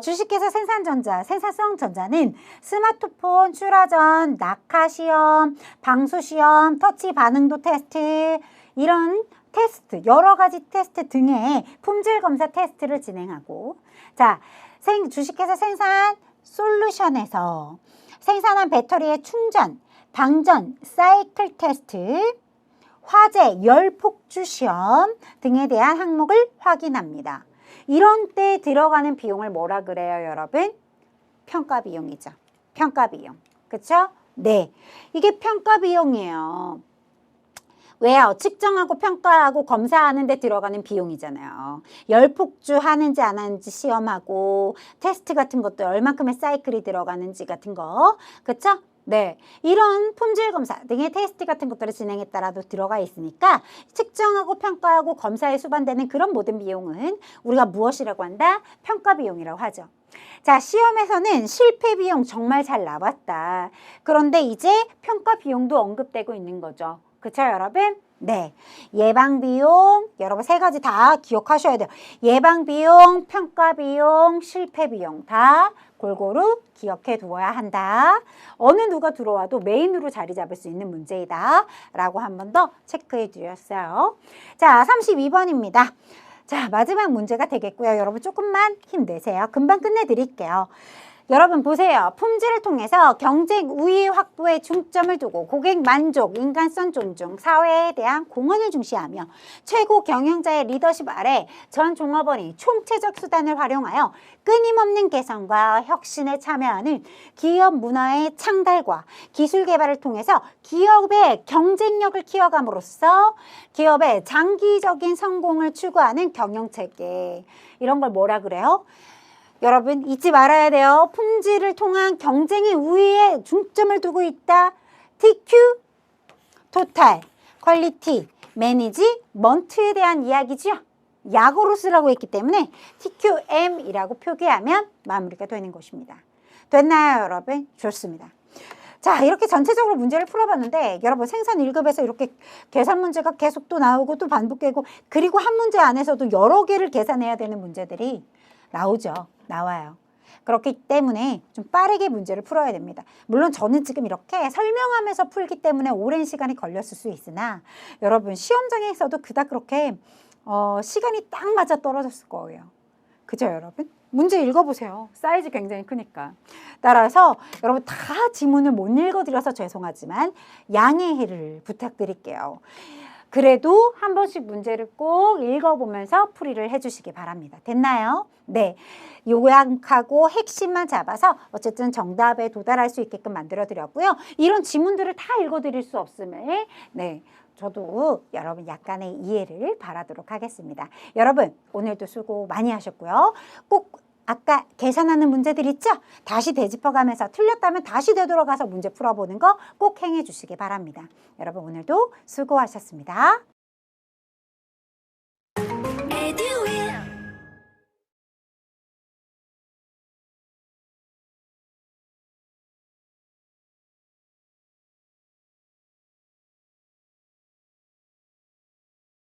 주식회사 생산성전자는 스마트폰 출하전, 낙하시험, 방수시험, 터치 반응도 테스트 이런 테스트, 여러 가지 테스트 등의 품질 검사 테스트를 진행하고 자, 주식회사 생산 솔루션에서 생산한 배터리의 충전, 방전, 사이클 테스트 화재, 열 폭주 시험 등에 대한 항목을 확인합니다. 이런 때 들어가는 비용을 뭐라 그래요, 여러분? 평가 비용이죠. 평가 비용. 그쵸? 네. 이게 평가 비용이에요. 왜요? 측정하고 평가하고 검사하는 데 들어가는 비용이잖아요. 열 폭주 하는지 안 하는지 시험하고 테스트 같은 것도 얼만큼의 사이클이 들어가는지 같은 거. 그쵸? 네, 이런 품질검사 등의 테스트 같은 것들을 진행에 따라도 들어가 있으니까 측정하고 평가하고 검사에 수반되는 그런 모든 비용은 우리가 무엇이라고 한다? 평가 비용이라고 하죠. 자, 시험에서는 실패 비용 정말 잘 나왔다. 그런데 이제 평가 비용도 언급되고 있는 거죠. 그쵸, 여러분? 네, 예방비용, 여러분 세 가지 다 기억하셔야 돼요. 예방비용, 평가비용, 실패비용 다 골고루 기억해 두어야 한다. 어느 누가 들어와도 메인으로 자리 잡을 수 있는 문제이다. 라고 한 번 더 체크해 주셨어요. 자, 32번입니다. 자, 마지막 문제가 되겠고요. 여러분 조금만 힘내세요. 금방 끝내드릴게요. 여러분 보세요. 품질을 통해서 경쟁 우위 확보에 중점을 두고 고객 만족, 인간성 존중, 사회에 대한 공헌을 중시하며 최고 경영자의 리더십 아래 전 종업원이 총체적 수단을 활용하여 끊임없는 개선과 혁신에 참여하는 기업 문화의 창달과 기술 개발을 통해서 기업의 경쟁력을 키워감으로써 기업의 장기적인 성공을 추구하는 경영체계. 이런 걸 뭐라 그래요? 여러분 잊지 말아야 돼요. 품질을 통한 경쟁의 우위에 중점을 두고 있다. TQ, 토탈, 퀄리티, 매니지먼트에 대한 이야기죠. 약어로 쓰라고 했기 때문에 TQM이라고 표기하면 마무리가 되는 것입니다. 됐나요, 여러분? 좋습니다. 자, 이렇게 전체적으로 문제를 풀어봤는데 여러분 생산 1급에서 이렇게 계산 문제가 계속 또 나오고 또 반복되고 그리고 한 문제 안에서도 여러 개를 계산해야 되는 문제들이 나오죠. 나와요. 그렇기 때문에 좀 빠르게 문제를 풀어야 됩니다. 물론 저는 지금 이렇게 설명하면서 풀기 때문에 오랜 시간이 걸렸을 수 있으나 여러분 시험장에서도 그닥 그렇게 시간이 딱 맞아 떨어졌을 거예요. 그죠, 여러분? 문제 읽어보세요. 사이즈 굉장히 크니까. 따라서 여러분 다 지문을 못 읽어드려서 죄송하지만 양해를 부탁드릴게요. 그래도 한 번씩 문제를 꼭 읽어보면서 풀이를 해주시기 바랍니다. 됐나요? 네. 요약하고 핵심만 잡아서 어쨌든 정답에 도달할 수 있게끔 만들어드렸고요. 이런 지문들을 다 읽어드릴 수 없음을 네. 저도 여러분 약간의 이해를 바라도록 하겠습니다. 여러분 오늘도 수고 많이 하셨고요. 꼭 아까 계산하는 문제들 있죠? 다시 되짚어가면서 틀렸다면 다시 되돌아가서 문제 풀어보는 거 꼭 행해 주시기 바랍니다. 여러분 오늘도 수고하셨습니다.